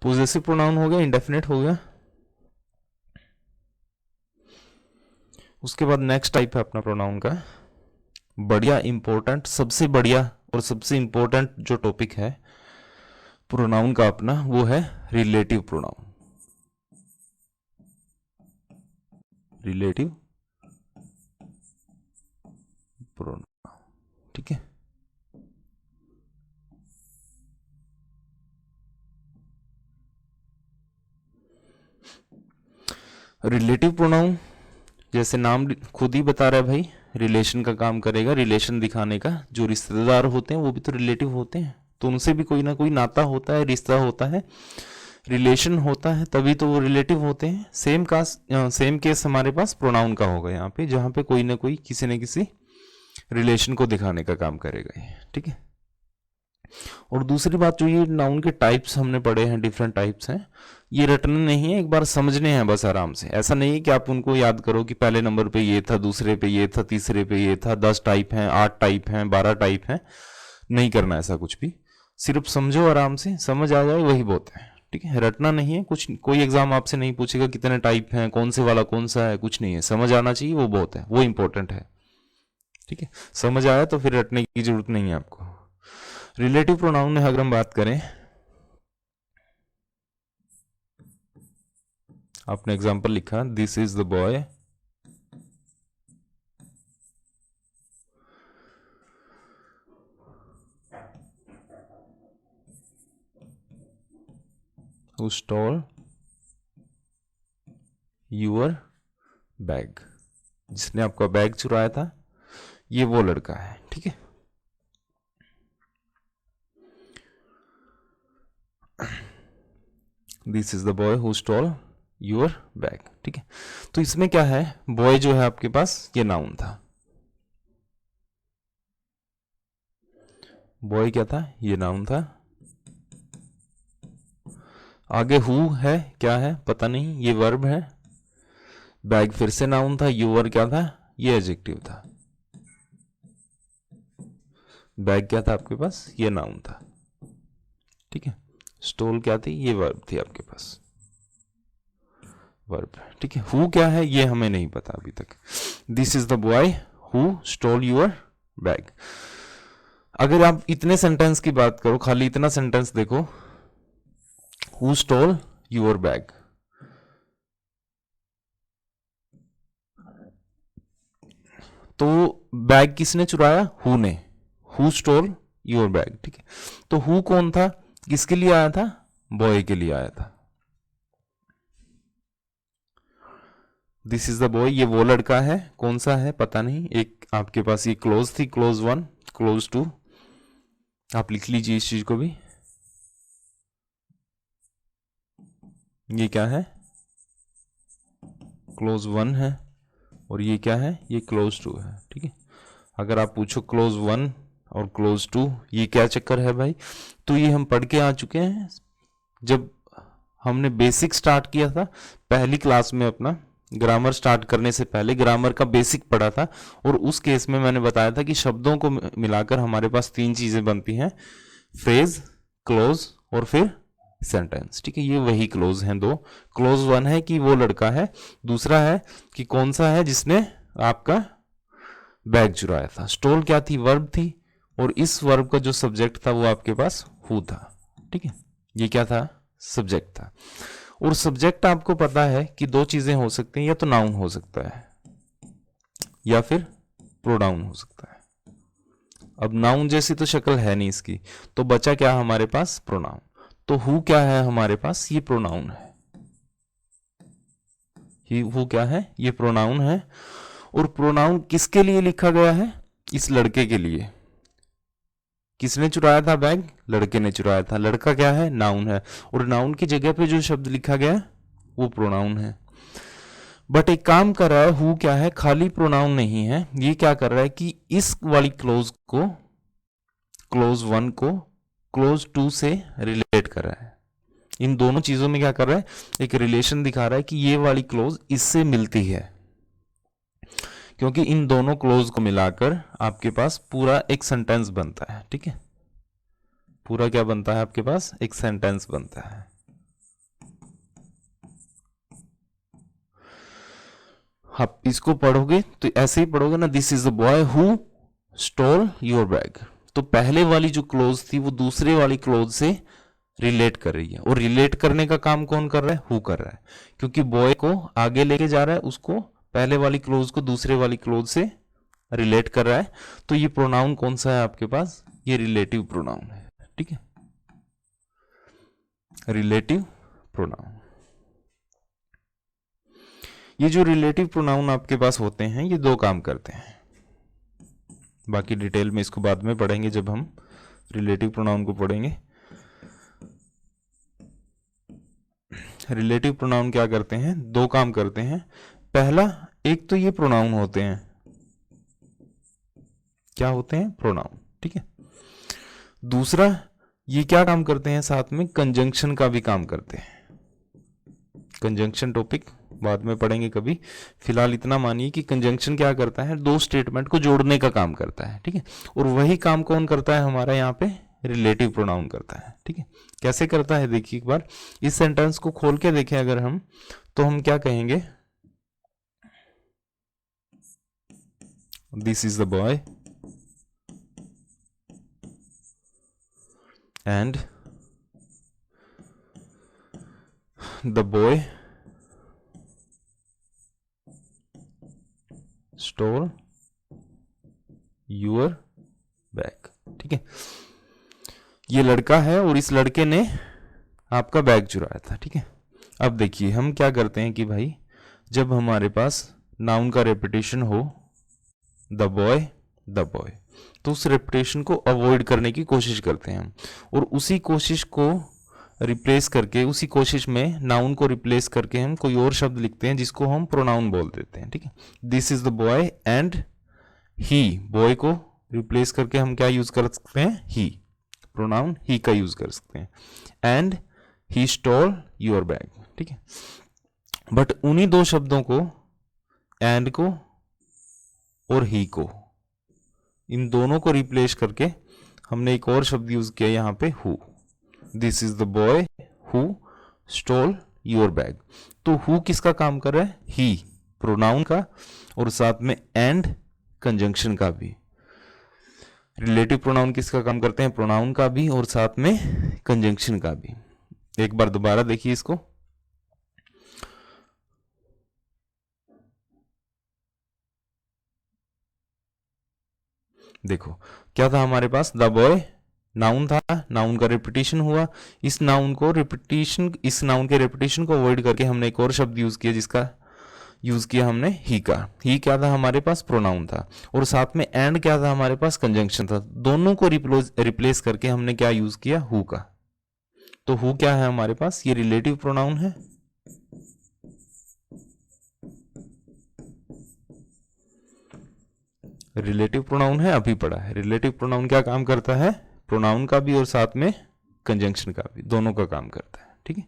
Speaker 1: पॉजेसिव प्रोनाउन हो गया, इंडेफिनेट हो गया, उसके बाद नेक्स्ट टाइप है अपना प्रोनाउन का, बढ़िया इंपॉर्टेंट, सबसे बढ़िया और सबसे इंपॉर्टेंट जो टॉपिक है प्रोनाउन का अपना, वो है रिलेटिव प्रोनाउन। रिलेटिव प्रोनाउन, ठीक है। रिलेटिव प्रोनाउन जैसे नाम खुद ही बता रहा है भाई, रिलेशन का काम करेगा, रिलेशन दिखाने का। जो रिश्तेदार होते हैं वो भी तो रिलेटिव होते हैं, तो उनसे भी कोई ना कोई नाता होता है, रिश्ता होता है, रिलेशन होता है, तभी तो वो रिलेटिव होते हैं। सेम केस हमारे पास प्रोनाउन का होगा यहाँ पे, जहाँ पे कोई ना कोई किसी न किसी रिलेशन को दिखाने का काम करेगा ये, ठीक है। और दूसरी बात जो ये नाउन के टाइप्स हमने पढ़े हैं, डिफरेंट टाइप्स हैं, ये रटने नहीं है, एक बार समझने हैं बस आराम से। ऐसा नहीं है कि आप उनको याद करो कि पहले नंबर पे ये था, दूसरे पे ये था, तीसरे पे ये था, 10 टाइप हैं, 8 टाइप हैं, 12 टाइप हैं, नहीं करना ऐसा कुछ भी। सिर्फ समझो आराम से, समझ आ जाए वही बहुत है, ठीक है। रटना नहीं है कुछ, कोई एग्जाम आपसे नहीं पूछेगा कितने टाइप हैं, कौन से वाला कौन सा है, कुछ नहीं है, समझ आना चाहिए, वो बहुत है, वो इंपॉर्टेंट है, ठीक है। समझ आया तो फिर रटने की जरूरत नहीं है आपको। रिलेटिव प्रोनाउन में अगर हम बात करें, आपने एग्जाम्पल लिखा this is the boy who stole your bag, जिसने आपका बैग चुराया था, ये वो लड़का है, ठीक है। This is the boy who stole your bag, ठीक है। तो इसमें क्या है, बॉय जो है आपके पास ये नाउन था, बॉय क्या था, ये नाउन था। आगे हु है, क्या है पता नहीं, ये वर्ब है। बैग फिर से नाउन था, यूर क्या था, ये एडजेक्टिव था। बैग क्या था आपके पास, ये नाउन था, ठीक है। स्टोल क्या थी, ये वर्ब थी आपके पास, वर्ब, ठीक है। हु क्या है ये हमें नहीं पता अभी तक। This is the boy who stole your bag. अगर आप इतने सेंटेंस की बात करो, खाली इतना सेंटेंस देखो, हु स्टोल यूर बैग, तो बैग किसने चुराया, हु ने, हु स्टोल यूर बैग, ठीक है। तो हु कौन था, किसके लिए आया था, बॉय के लिए आया था। दिस इज द बॉय, ये वो लड़का है, कौन सा है पता नहीं। एक आपके पास ये क्लोज थी, क्लोज 1, क्लोज 2, आप लिख लीजिए इस चीज को भी। ये क्या है, क्लोज 1 है, और ये क्या है, ये क्लोज 2 है, ठीक है। अगर आप पूछो क्लोज 1 और क्लोज 2 ये क्या चक्कर है भाई, तो ये हम पढ़ के आ चुके हैं जब हमने बेसिक स्टार्ट किया था पहली क्लास में। अपना ग्रामर स्टार्ट करने से पहले ग्रामर का बेसिक पढ़ा था, और उस केस में मैंने बताया था कि शब्दों को मिलाकर हमारे पास 3 चीजें बनती हैं, फ्रेज, क्लोज और फिर सेंटेंस, ठीक है। ये वही क्लोज हैं दो। क्लोज 1 है कि वो लड़का है, दूसरा है कि कौन सा है जिसने आपका बैग चुराया था। स्टोल क्या थी, वर्ब थी, और इस वर्ब का जो सब्जेक्ट था वो आपके पास हु था, ठीक है। ये क्या था, सब्जेक्ट था। और सब्जेक्ट आपको पता है कि 2 चीजें हो सकती हैं, या तो नाउन हो सकता है या फिर प्रोनाउन हो सकता है। अब नाउन जैसी तो शक्ल है नहीं इसकी, तो बचा क्या हमारे पास, प्रोनाउन। तो हु क्या है हमारे पास, ये प्रोनाउन है। हु क्या है, ये प्रोनाउन है। और प्रोनाउन किसके लिए लिखा गया है, इस लड़के के लिए। किसने चुराया था बैग, लड़के ने चुराया था। लड़का क्या है, नाउन है, और नाउन की जगह पे जो शब्द लिखा गया वो प्रोनाउन है। बट एक काम कर रहा है, हु क्या है, खाली प्रोनाउन नहीं है, ये क्या कर रहा है कि इस वाली क्लोज को, क्लोज 1 को क्लोज 2 से रिलेट कर रहा है। इन दोनों चीजों में क्या कर रहा है, एक रिलेशन दिखा रहा है कि ये वाली क्लोज इससे मिलती है, क्योंकि इन दोनों क्लोज को मिलाकर आपके पास पूरा एक सेंटेंस बनता है, ठीक है। पूरा क्या बनता है आपके पास, एक सेंटेंस बनता है। आप इसको पढ़ोगे तो ऐसे ही पढ़ोगे ना, this is the boy who stall your bag. तो पहले वाली जो क्लोज थी वो दूसरे वाली क्लोज से रिलेट कर रही है, और रिलेट करने का काम कौन कर रहा है? हु कर रहा है, क्योंकि बॉय को आगे लेके जा रहा है, उसको पहले वाली क्लोज को दूसरे वाली क्लोज से रिलेट कर रहा है। तो ये प्रोनाउन कौन सा है आपके पास? ये रिलेटिव प्रोनाउन है। ठीक है, रिलेटिव प्रोनाउन। ये जो रिलेटिव प्रोनाउन आपके पास होते हैं ये दो काम करते हैं, बाकी डिटेल में इसको बाद में पढ़ेंगे जब हम रिलेटिव प्रोनाउन को पढ़ेंगे। रिलेटिव प्रोनाउन क्या करते हैं? दो काम करते हैं। पहला, एक तो ये प्रोनाउन होते हैं, क्या होते हैं? प्रोनाउन। ठीक है। दूसरा, ये क्या काम करते हैं? साथ में कंजंक्शन का भी काम करते हैं। कंजंक्शन टॉपिक बाद में पढ़ेंगे कभी, फिलहाल इतना मानिए कि कंजंक्शन क्या करता है? दो स्टेटमेंट को जोड़ने का काम करता है। ठीक है, और वही काम कौन करता है हमारा यहाँ पे? रिलेटिव प्रोनाउन करता है। ठीक है, कैसे करता है देखिए एक बार। इस सेंटेंस को खोल के देखें अगर हम, तो हम क्या कहेंगे? This is the boy and the boy stole your bag. ठीक है, ये लड़का है और इस लड़के ने आपका बैग चुराया था। ठीक है, अब देखिए हम क्या करते हैं कि भाई जब हमारे पास नाउन का रेपिटेशन हो, द बॉय, तो उस रेपिटेशन को अवॉइड करने की कोशिश करते हैं हम, और उसी कोशिश को रिप्लेस करके, उसी कोशिश में नाउन को रिप्लेस करके हम कोई और शब्द लिखते हैं जिसको हम प्रोनाउन बोल देते हैं। ठीक है, this is the boy and he, boy को रिप्लेस करके हम क्या यूज कर सकते हैं? ही, प्रोनाउन ही का यूज कर सकते हैं। And he stole your bag. ठीक है, बट उन्हीं दो शब्दों को, एंड को और ही को, इन दोनों को रिप्लेस करके हमने एक और शब्द यूज किया यहाँ पे, who. This is the boy who stall your bag. तो हु किसका काम कर रहा है? ही, प्रोनाउन का, और साथ में एंड कंजंक्शन का भी। रिलेटिव प्रोनाउन किसका काम करते हैं? प्रोनाउन का भी और साथ में कंजंक्शन का भी। एक बार दोबारा देखिए इसको। देखो क्या था हमारे पास? द बॉय नाउन था, नाउन का रिपीटिशन हुआ, इस नाउन के रिपीटिशन को अवॉइड करके हमने एक और शब्द यूज किया, जिसका यूज किया हमने ही का। ही क्या था हमारे पास? प्रोनाउन था, और साथ में एंड क्या था हमारे पास? कंजंक्शन था। दोनों को रिप्लेस करके हमने क्या यूज किया? हु का। तो हु क्या है हमारे पास? ये रिलेटिव प्रोनाउन है। रिलेटिव प्रोनाउन है, अभी पढ़ा है। रिलेटिव प्रोनाउन क्या काम करता है? प्रोनाउन का भी और साथ में कंजंक्शन का भी, दोनों का काम करता है। ठीक है,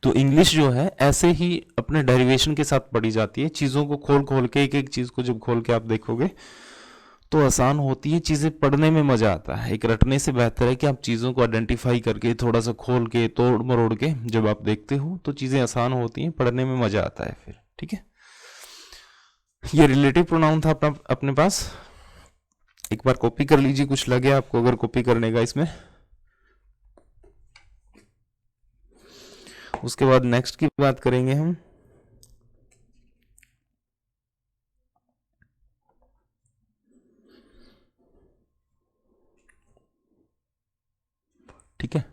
Speaker 1: तो इंग्लिश जो है ऐसे ही अपने डेरिवेशन के साथ पढ़ी जाती है। चीज़ों को खोल खोल के, एक एक चीज़ को जब खोल के आप देखोगे तो आसान होती है, चीज़ें पढ़ने में मज़ा आता है। एक रटने से बेहतर है कि आप चीज़ों को आइडेंटिफाई करके, थोड़ा सा खोल के, तोड़ मरोड़ के जब आप देखते हो तो चीज़ें आसान होती हैं, पढ़ने में मज़ा आता है फिर। ठीक है, ये रिलेटिव प्रोनाउन था अपने पास। एक बार कॉपी कर लीजिए, कुछ लगे आपको अगर कॉपी करने का इसमें। उसके बाद नेक्स्ट की बात करेंगे हम। ठीक है,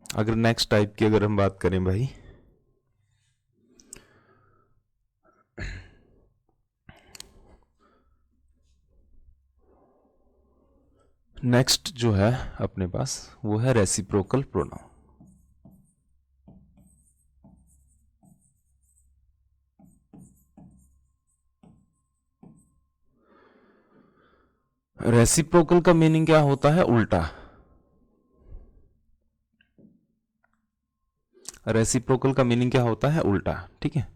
Speaker 1: अगर नेक्स्ट टाइप की अगर हम बात करें भाई, नेक्स्ट जो है अपने पास वो है रेसिप्रोकल प्रोनाउन। रेसिप्रोकल का मीनिंग क्या होता है? उल्टा। रेसिप्रोकल का मीनिंग क्या होता है? उल्टा। ठीक है,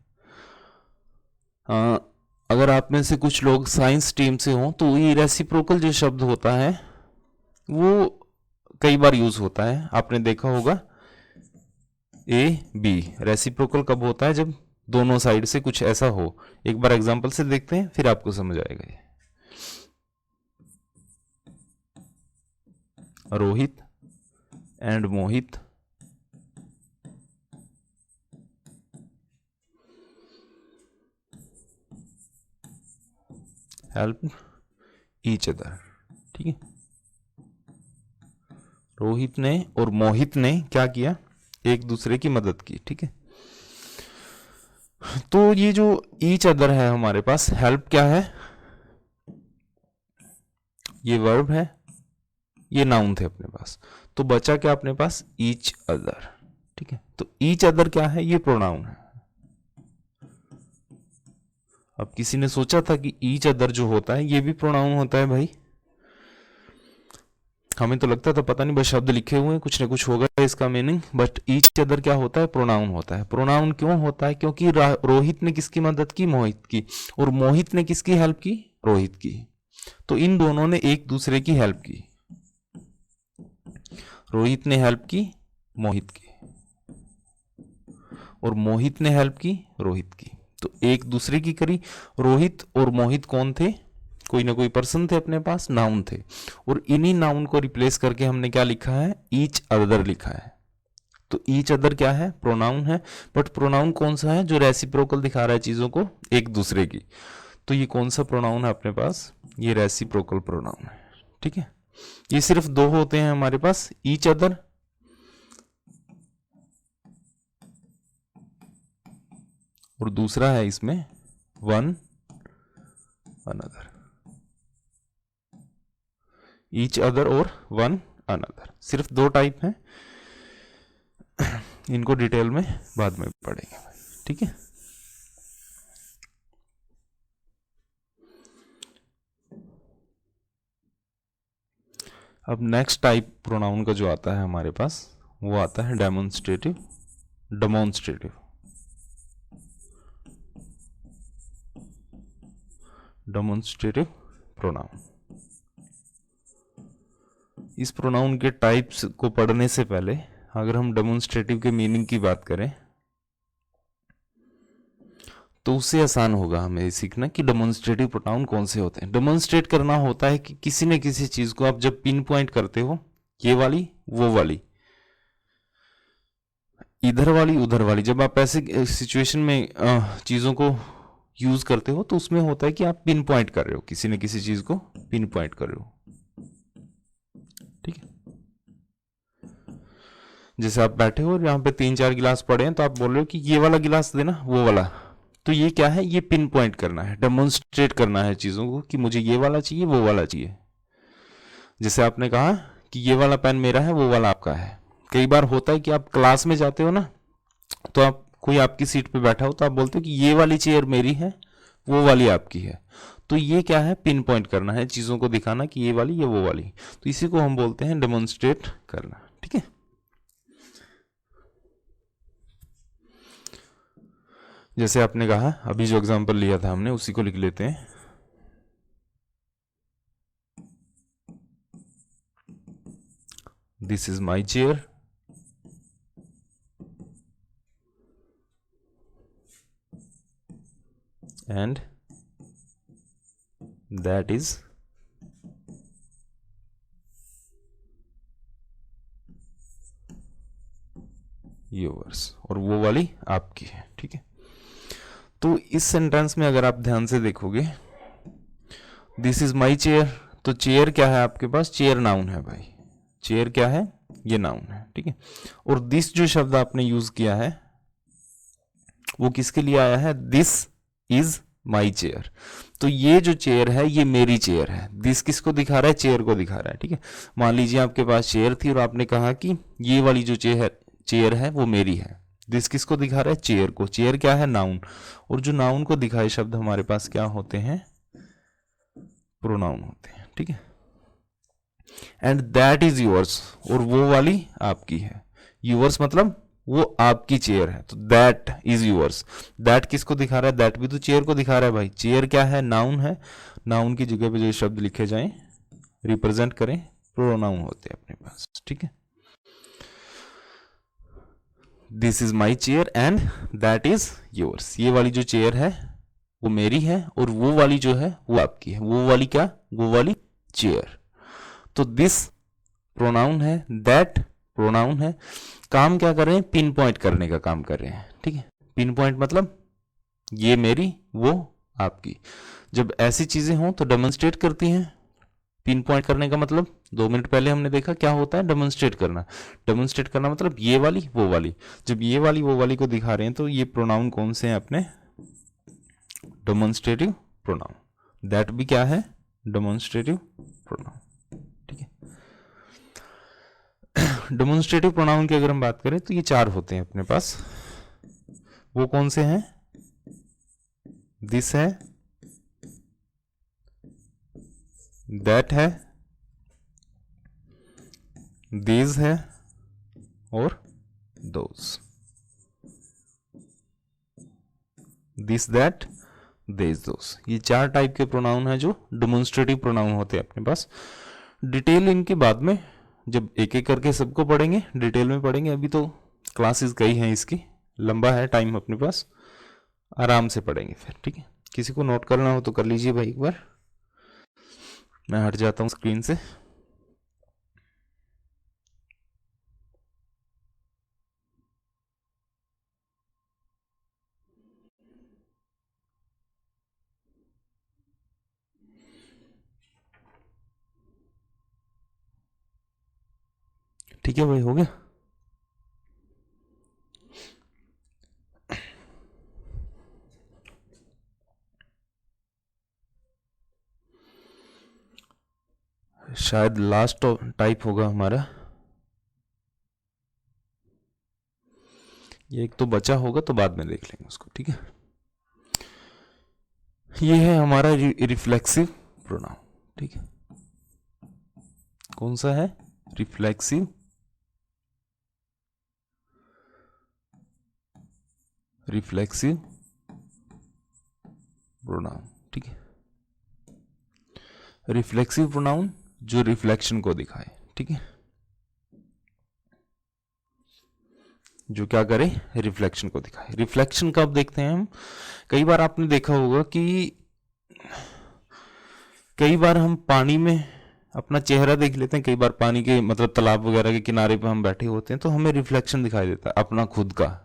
Speaker 1: अगर आप में से कुछ लोग साइंस टीम से हों तो ये रेसिप्रोकल जो शब्द होता है वो कई बार यूज होता है, आपने देखा होगा। A B. रेसिप्रोकल कब होता है? जब दोनों साइड से कुछ ऐसा हो। एक बार एग्जांपल से देखते हैं, फिर आपको समझ आएगा ये। Rohit and Mohit help each other. ठीक है, रोहित ने और मोहित ने क्या किया? एक दूसरे की मदद की। ठीक है, तो ये जो ईच अदर है हमारे पास, हेल्प क्या है? ये वर्ब है, ये नाउन थे अपने पास, तो बचा क्या अपने पास? Each other. ठीक है, तो ईच अदर क्या है? ये प्रोनाउन है। अब किसी ने सोचा था कि ईच अदर जो होता है ये भी प्रोनाउन होता है भाई? हमें तो लगता था पता नहीं बस शब्द लिखे हुए हैं, कुछ ना कुछ होगा इसका मीनिंग, बट ईच अदर क्या होता है? प्रोनाउन होता है। प्रोनाउन क्यों होता है? क्योंकि रोहित ने किसकी मदद की? मोहित की। और मोहित ने किसकी हेल्प की? रोहित की। तो इन दोनों ने एक दूसरे की हेल्प की। रोहित ने हेल्प की मोहित की और मोहित ने हेल्प की रोहित की, तो एक दूसरे की करी। रोहित और मोहित कौन थे? कोई ना कोई पर्सन थे अपने पास, नाउन थे, और इन्हीं नाउन को रिप्लेस करके हमने क्या लिखा है? ईच अदर लिखा है। तो ईच अदर क्या है? प्रोनाउन है, बट प्रोनाउन कौन सा है? जो रेसिप्रोकल दिखा रहा है चीजों को एक दूसरे की। तो ये कौन सा प्रोनाउन है अपने पास? ये रेसिप्रोकल प्रोनाउन है। ठीक है, ये सिर्फ दो होते हैं हमारे पास, ईच अदर और दूसरा है इसमें वन अनदर। ईच अदर और वन अनदर, सिर्फ दो टाइप हैं। इनको डिटेल में बाद में पढ़ेंगे। ठीक है, अब नेक्स्ट टाइप प्रोनाउन का जो आता है हमारे पास, वो आता है डेमोन्स्ट्रेटिव। Demonstrative demonstrative pronoun. इस प्रोनाउन के टाइप्स को पढ़ने से पहले अगर हम डेमोन्स्ट्रेटिव के मीनिंग की बात करें तो उससे आसान होगा हमें सीखना कि डेमोन्स्ट्रेटिव प्रोनाउन कौन से होते हैं। डेमोन्स्ट्रेट करना होता है कि किसी न किसी चीज को आप जब पिन पॉइंट करते हो, ये वाली वो वाली, इधर वाली उधर वाली, जब आप ऐसे सिचुएशन में चीजों को यूज करते हो तो उसमें होता है कि आप पिन पॉइंट कर रहे हो, किसी न किसी चीज को पिन पॉइंट कर रहे हो। ठीक है, जैसे आप बैठे हो और यहाँ पे 3-4 गिलास पड़े हैं, तो आप बोल रहे हो कि ये वाला गिलास देना, वो वाला। तो ये क्या है? ये पिन पॉइंट करना है, डेमोन्स्ट्रेट करना है चीजों को कि मुझे ये वाला चाहिए, वो वाला चाहिए। जैसे आपने कहा कि ये वाला पेन मेरा है, वो वाला आपका है। कई बार होता है कि आप क्लास में जाते हो ना, तो आप कोई आपकी सीट पे बैठा हो तो आप बोलते हो कि ये वाली चेयर मेरी है, वो वाली आपकी है। तो ये क्या है? पिन पॉइंट करना है, चीजों को दिखाना कि ये वाली ये वो वाली। तो इसी को हम बोलते हैं डेमोन्स्ट्रेट करना। ठीक है, जैसे आपने कहा, अभी जो एग्जांपल लिया था हमने उसी को लिख लेते हैं। This is my chair and that is yours, और वो वाली आपकी है। ठीक है, तो इस सेंटेंस में अगर आप ध्यान से देखोगे, दिस इज माई चेयर, तो चेयर क्या है आपके पास? चेयर नाउन है भाई। चेयर क्या है? ये नाउन है। ठीक है, और दिस जो शब्द आपने यूज किया है वो किसके लिए आया है? This is my chair. तो ये जो चेयर है ये मेरी चेयर है। दिस किसको दिखा रहा है? चेयर को दिखा रहा है। ठीक है, मान लीजिए आपके पास चेयर थी और आपने कहा कि ये वाली जो चेयर है वो मेरी है। दिस किसको दिखा रहा है? चेयर को। चेयर क्या है? नाउन। और जो नाउन को दिखाए शब्द हमारे पास क्या होते हैं? प्रोनाउन होते हैं। ठीक है, एंड दैट इज योर्स, और वो वाली आपकी है। योर्स मतलब वो आपकी चेयर है, तो दैट इज योर्स। दैट किसको दिखा रहा है? दैट भी तो चेयर को दिखा रहा है भाई। चेयर क्या है? नाउन है। नाउन की जगह पे जो शब्द लिखे जाएं, रिप्रेजेंट करें, प्रोनाउन होते हैं अपने पास। ठीक है, this is my chair and that is yours. ये वाली जो चेयर है वो मेरी है और वो वाली जो है वो आपकी है। वो वाली क्या? वो वाली चेयर। तो दिस प्रोनाउन है, दैट प्रोनाउन है। काम क्या कर रहे हैं? पिन पॉइंट करने का काम कर रहे हैं, ठीक है। पिन पॉइंट मतलब ये मेरी, वो आपकी। जब ऐसी चीजें हों तो डेमोन्स्ट्रेट करती हैं। पिन पॉइंट करने का मतलब 2 मिनट पहले हमने देखा क्या होता है, डेमोन्स्ट्रेट करना। डेमोन्स्ट्रेट करना मतलब ये वाली वो वाली। जब ये वाली वो वाली को दिखा रहे हैं तो ये प्रोनाउन कौन से हैं अपने? Demonstrative pronoun. दैट भी क्या है? डेमोन्स्ट्रेटिव प्रोनाउन, ठीक है। डेमोन्स्ट्रेटिव प्रोनाउन की अगर हम बात करें तो ये 4 होते हैं अपने पास। वो कौन से हैं? दिस है, दैट है, दीज है और दोज। दिस, दैट, देज, दोज, ये 4 टाइप के प्रोनाउन है जो डेमोन्स्ट्रेटिव प्रोनाउन होते हैं अपने पास। डिटेल इनके बाद में जब एक एक करके सबको पढ़ेंगे, डिटेल में पढ़ेंगे। अभी तो क्लासेस कई हैं, इसकी लंबा है टाइम अपने पास, आराम से पढ़ेंगे फिर, ठीक है। किसी को नोट करना हो तो कर लीजिए भाई एक बार। मैं हट जाता हूँ स्क्रीन से। ठीक है भाई, हो गया। शायद लास्ट टाइप होगा हमारा ये। एक तो बचा होगा तो बाद में देख लेंगे उसको, ठीक है। ये है हमारा रिफ्लेक्सिव प्रोनाउन, ठीक है। कौन सा है? रिफ्लेक्सिव प्रोनाउन, ठीक है। रिफ्लेक्सिव प्रोनाउन जो रिफ्लेक्शन को दिखाए, ठीक है। जो क्या करे? रिफ्लेक्शन को दिखाए। रिफ्लेक्शन कब देखते हैं हम? कई बार आपने देखा होगा कि कई बार हम पानी में अपना चेहरा देख लेते हैं। कई बार पानी के मतलब तालाब वगैरह के किनारे पे हम बैठे होते हैं तो हमें रिफ्लेक्शन दिखाई देता है, अपना खुद का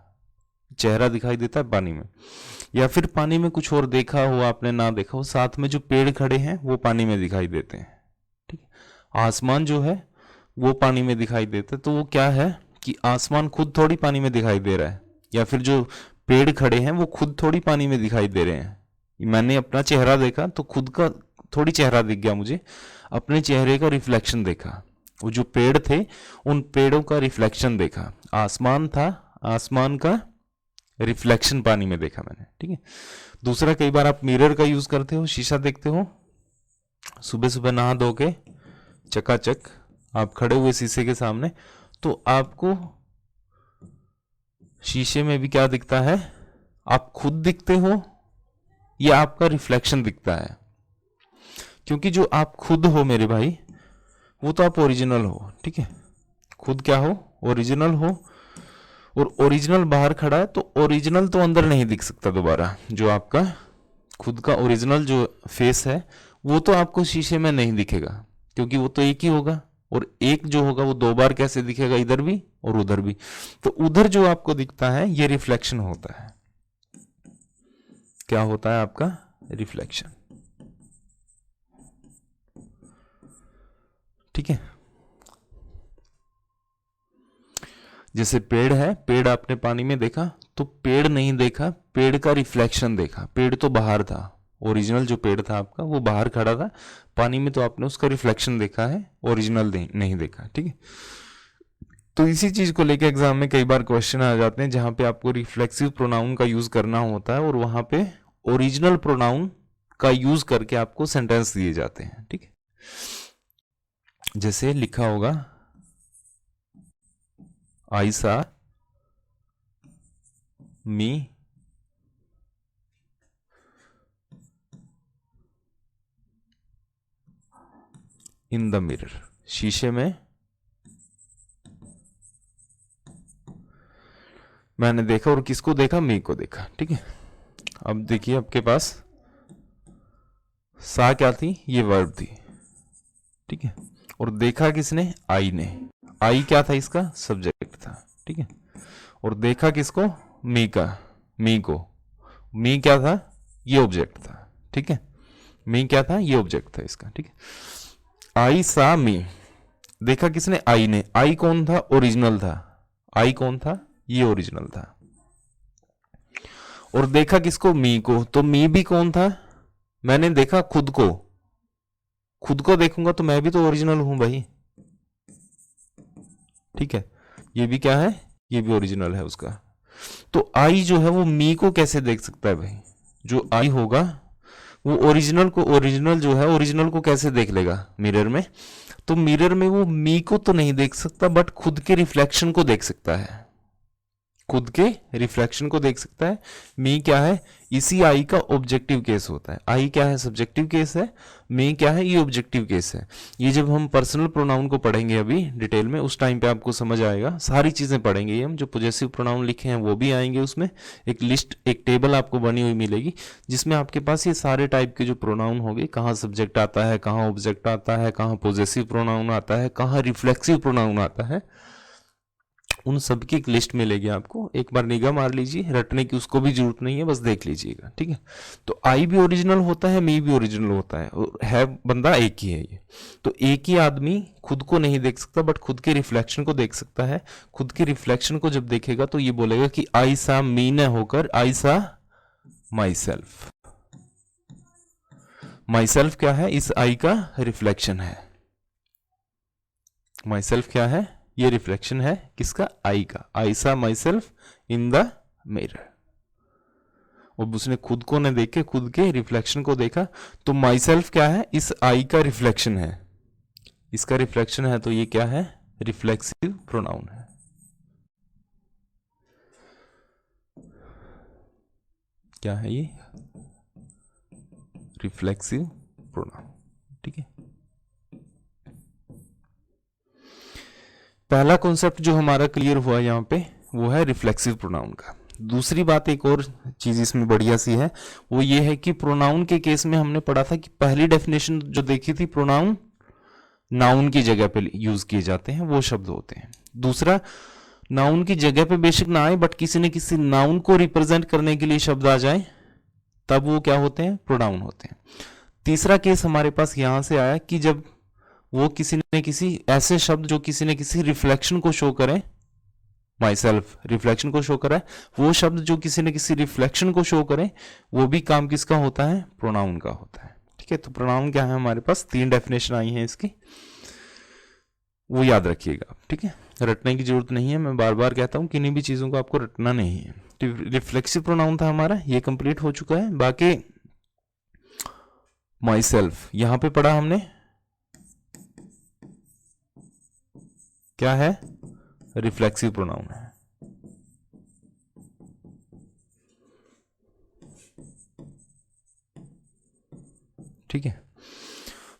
Speaker 1: चेहरा दिखाई देता है पानी में। या फिर पानी में कुछ और देखा हो आपने, ना देखा हो, साथ में जो पेड़ खड़े हैं वो पानी में दिखाई देते हैं, ठीक है। आसमान जो है वो पानी में दिखाई देता है। तो वो क्या है कि आसमान खुद थोड़ी पानी में दिखाई दे रहा है, या फिर जो पेड़ खड़े हैं वो खुद थोड़ी पानी में दिखाई दे रहे हैं। मैंने अपना चेहरा देखा तो खुद का थोड़ी चेहरा दिख गया मुझे, अपने चेहरे का रिफ्लेक्शन देखा। वो जो पेड़ थे उन पेड़ों का रिफ्लेक्शन देखा। आसमान था, आसमान का रिफ्लेक्शन पानी में देखा मैंने, ठीक है। दूसरा, कई बार आप मिरर का यूज करते हो, शीशा देखते हो, सुबह सुबह नहा धो के चकाचक आप खड़े हुए शीशे के सामने, तो आपको शीशे में भी क्या दिखता है? आप खुद दिखते हो या आपका रिफ्लेक्शन दिखता है? क्योंकि जो आप खुद हो मेरे भाई, वो तो आप ओरिजिनल हो, ठीक है। खुद क्या हो? ओरिजिनल हो। और ओरिजिनल बाहर खड़ा है तो ओरिजिनल तो अंदर नहीं दिख सकता दोबारा। जो आपका खुद का ओरिजिनल जो फेस है वो तो आपको शीशे में नहीं दिखेगा, क्योंकि वो तो एक ही होगा। और एक जो होगा वो 2 बार कैसे दिखेगा? इधर भी और उधर भी। तो उधर जो आपको दिखता है ये रिफ्लेक्शन होता है। क्या होता है आपका? रिफ्लेक्शन, ठीक है। जैसे पेड़ है, पेड़ आपने पानी में देखा तो पेड़ नहीं देखा, पेड़ का रिफ्लेक्शन देखा। पेड़ तो बाहर था, ओरिजिनल जो पेड़ था आपका वो बाहर खड़ा था। पानी में तो आपने उसका रिफ्लेक्शन देखा है, ओरिजिनल नहीं देखा, ठीक है। तो इसी चीज को लेके एग्जाम में कई बार क्वेश्चन आ जाते हैं जहां पे आपको रिफ्लेक्सिव प्रोनाउन का यूज करना होता है और वहां पे ओरिजिनल प्रोनाउन का यूज करके आपको सेंटेंस दिए जाते हैं, ठीक है। जैसे लिखा होगा आई सा मी इन द मिरर। शीशे में मैंने देखा और किसको देखा, मी को देखा। ठीक है, अब देखिए आपके पास सा क्या थी, ये वर्ब थी। ठीक है, और देखा किसने, आई ने। आई क्या था, इसका सब्जेक्ट था। ठीक है, और देखा किसको, मी का, मी को। मी क्या था, ये ऑब्जेक्ट था। ठीक है, मी क्या था, ये ऑब्जेक्ट था इसका। ठीक है, आई सा मी, देखा किसने, आई ने। आई कौन था, ओरिजिनल था। आई कौन था, ये ओरिजिनल था। और देखा किसको, मी को, तो मी भी कौन था, मैंने देखा खुद को। खुद को देखूंगा तो मैं भी तो ओरिजिनल हूं भाई। ठीक है, ये भी क्या है, ये भी ओरिजिनल है उसका। तो आई जो है वो मी को कैसे देख सकता है भाई, जो आई होगा वो ओरिजिनल को, ओरिजिनल जो है ओरिजिनल को कैसे देख लेगा मिरर में। तो मिरर में वो मी को तो नहीं देख सकता, बट खुद के रिफ्लेक्शन को देख सकता है। खुद के रिफ्लेक्शन को देख सकता है। मी क्या है, इसी आई का ऑब्जेक्टिव केस होता है। आई क्या है, सब्जेक्टिव केस है। मी क्या है, ये ऑब्जेक्टिव केस है। ये जब हम पर्सनल प्रोनाउन को पढ़ेंगे अभी डिटेल में, उस टाइम पे आपको समझ आएगा। सारी चीजें पढ़ेंगे ये हम, जो पॉजेसिव प्रोनाउन लिखे हैं वो भी आएंगे उसमें। एक लिस्ट, एक टेबल आपको बनी हुई मिलेगी जिसमें आपके पास ये सारे टाइप के जो प्रोनाउन होंगे, कहाँ सब्जेक्ट आता है, कहाँ ऑब्जेक्ट आता है, कहाँ पॉजेसिव प्रोनाउन आता है, कहाँ रिफ्लेक्सिव प्रोनाउन आता है, उन सब की एक लिस्ट मिलेगी आपको। एक बार निगाह मार लीजिए, रटने की उसको भी जरूरत नहीं है, बस देख लीजिएगा। ठीक है, तो आई भी ओरिजिनल होता है, मी भी ओरिजिनल होता है, और है बंदा एक ही है ये। तो एक ही आदमी खुद को नहीं देख सकता, बट खुद के रिफ्लेक्शन को देख सकता है। खुद के रिफ्लेक्शन को जब देखेगा तो ये बोलेगा कि आई सा मी न होकर आई सा माई सेल्फ। माई सेल्फ क्या है, इस आई का रिफ्लेक्शन है। माई सेल्फ क्या है, ये रिफ्लेक्शन है किसका, आई का। आई सा my self in the mirror. और उसने खुद को न देखे, खुद के रिफ्लेक्शन को देखा। तो माई सेल्फ क्या है, इस आई का रिफ्लेक्शन है, इसका रिफ्लेक्शन है। तो ये क्या है, रिफ्लेक्सिव प्रोनाउन है। क्या है ये, रिफ्लेक्सिव प्रोनाउन। ठीक है, पहला कॉन्सेप्ट जो हमारा क्लियर हुआ यहाँ पे वो है रिफ्लेक्सिव प्रोनाउन का। दूसरी बात, एक और चीज इसमें बढ़िया सी है, वो ये है कि प्रोनाउन के केस में हमने पढ़ा था कि पहली डेफिनेशन जो देखी थी, प्रोनाउन नाउन की जगह पे यूज किए जाते हैं, वो शब्द होते हैं। दूसरा, नाउन की जगह पे बेशक ना आए, बट किसी न किसी नाउन को रिप्रेजेंट करने के लिए शब्द आ जाए, तब वो क्या होते हैं, प्रोनाउन होते हैं। तीसरा केस हमारे पास यहां से आया कि जब वो किसी न किसी ऐसे शब्द जो किसी न किसी रिफ्लेक्शन को शो करें, माई सेल्फ रिफ्लेक्शन को शो करे, वो शब्द जो किसी न किसी रिफ्लेक्शन को शो करें, वो भी काम किसका होता है, प्रोनाउन का होता है। ठीक है, तो प्रोनाउन क्या है, हमारे पास 3 डेफिनेशन आई हैं इसकी, वो याद रखिएगा। ठीक है, रटने की जरूरत नहीं है, मैं बार बार कहता हूं किन्हीं भी चीजों को आपको रटना नहीं है। रिफ्लेक्सिव प्रोनाउन था हमारा, ये कंप्लीट हो चुका है। बाकी माई सेल्फ यहां पे पढ़ा हमने, क्या है, रिफ्लेक्सिव प्रोनाउन है। ठीक है,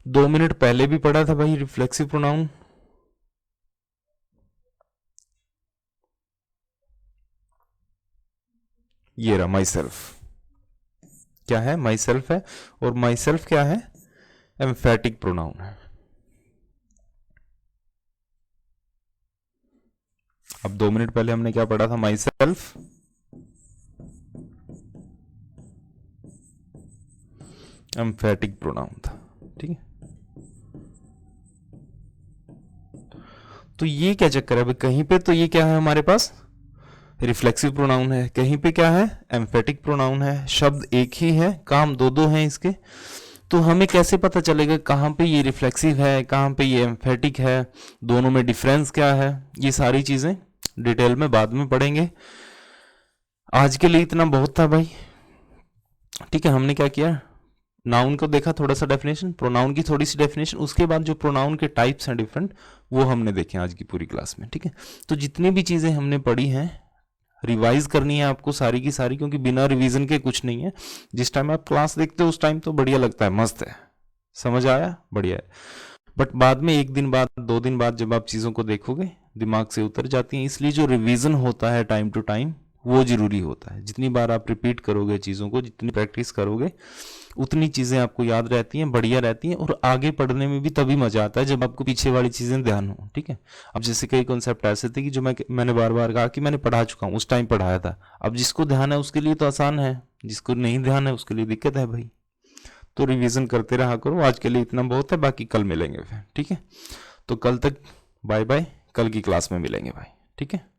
Speaker 1: 2 मिनट पहले भी पढ़ा था भाई रिफ्लेक्सिव प्रोनाउन। ये रहा माई सेल्फ, क्या है, माई सेल्फ है। और माई सेल्फ क्या है, एम्फेटिक प्रोनाउन है। अब 2 मिनट पहले हमने क्या पढ़ा था, माई सेल्फ एम्फेटिक प्रोनाउन था। ठीक है, तो ये क्या चक्कर है भाई, कहीं पे तो ये क्या है हमारे पास, रिफ्लेक्सिव प्रोनाउन है, कहीं पे क्या है, एम्फेटिक प्रोनाउन है। शब्द एक ही है, काम दो दो हैं इसके। तो हमें कैसे पता चलेगा कहाँ पे ये रिफ्लेक्सिव है, कहाँ पे ये एम्फेटिक है, दोनों में डिफरेंस क्या है, ये सारी चीजें डिटेल में बाद में पढ़ेंगे। आज के लिए इतना बहुत था भाई। ठीक है, हमने क्या किया, नाउन को देखा थोड़ा सा डेफिनेशन, प्रोनाउन की थोड़ी सी डेफिनेशन, उसके बाद जो प्रोनाउन के टाइप्स हैं डिफरेंट, वो हमने देखे आज की पूरी क्लास में। ठीक है, तो जितनी भी चीजें हमने पढ़ी हैं रिवाइज करनी है आपको सारी की सारी, क्योंकि बिना रिवीजन के कुछ नहीं है। जिस टाइम आप क्लास देखते हो उस टाइम तो बढ़िया लगता है, मस्त है, समझ आया, बढ़िया है। बट बाद में 1 दिन बाद, 2 दिन बाद जब आप चीजों को देखोगे दिमाग से उतर जाती हैं। इसलिए जो रिवीजन होता है टाइम टू टाइम, वो जरूरी होता है। जितनी बार आप रिपीट करोगे चीज़ों को, जितनी प्रैक्टिस करोगे, उतनी चीज़ें आपको याद रहती हैं, बढ़िया रहती हैं, और आगे पढ़ने में भी तभी मजा आता है जब आपको पीछे वाली चीज़ें ध्यान हो। ठीक है। अब जैसे कई कॉन्सेप्ट ऐसे थे कि जो मैंने बार बार कहा कि मैंने पढ़ा चुका हूँ, उस टाइम पढ़ाया था। अब जिसको ध्यान है उसके लिए तो आसान है, जिसको नहीं ध्यान है उसके लिए दिक्कत है भाई। तो रिवीजन करते रहा करो। आज के लिए इतना बहुत है, बाकी कल मिलेंगे फिर। ठीक है। तो कल तक बाय बाय, कल की क्लास में मिलेंगे भाई। ठीक है।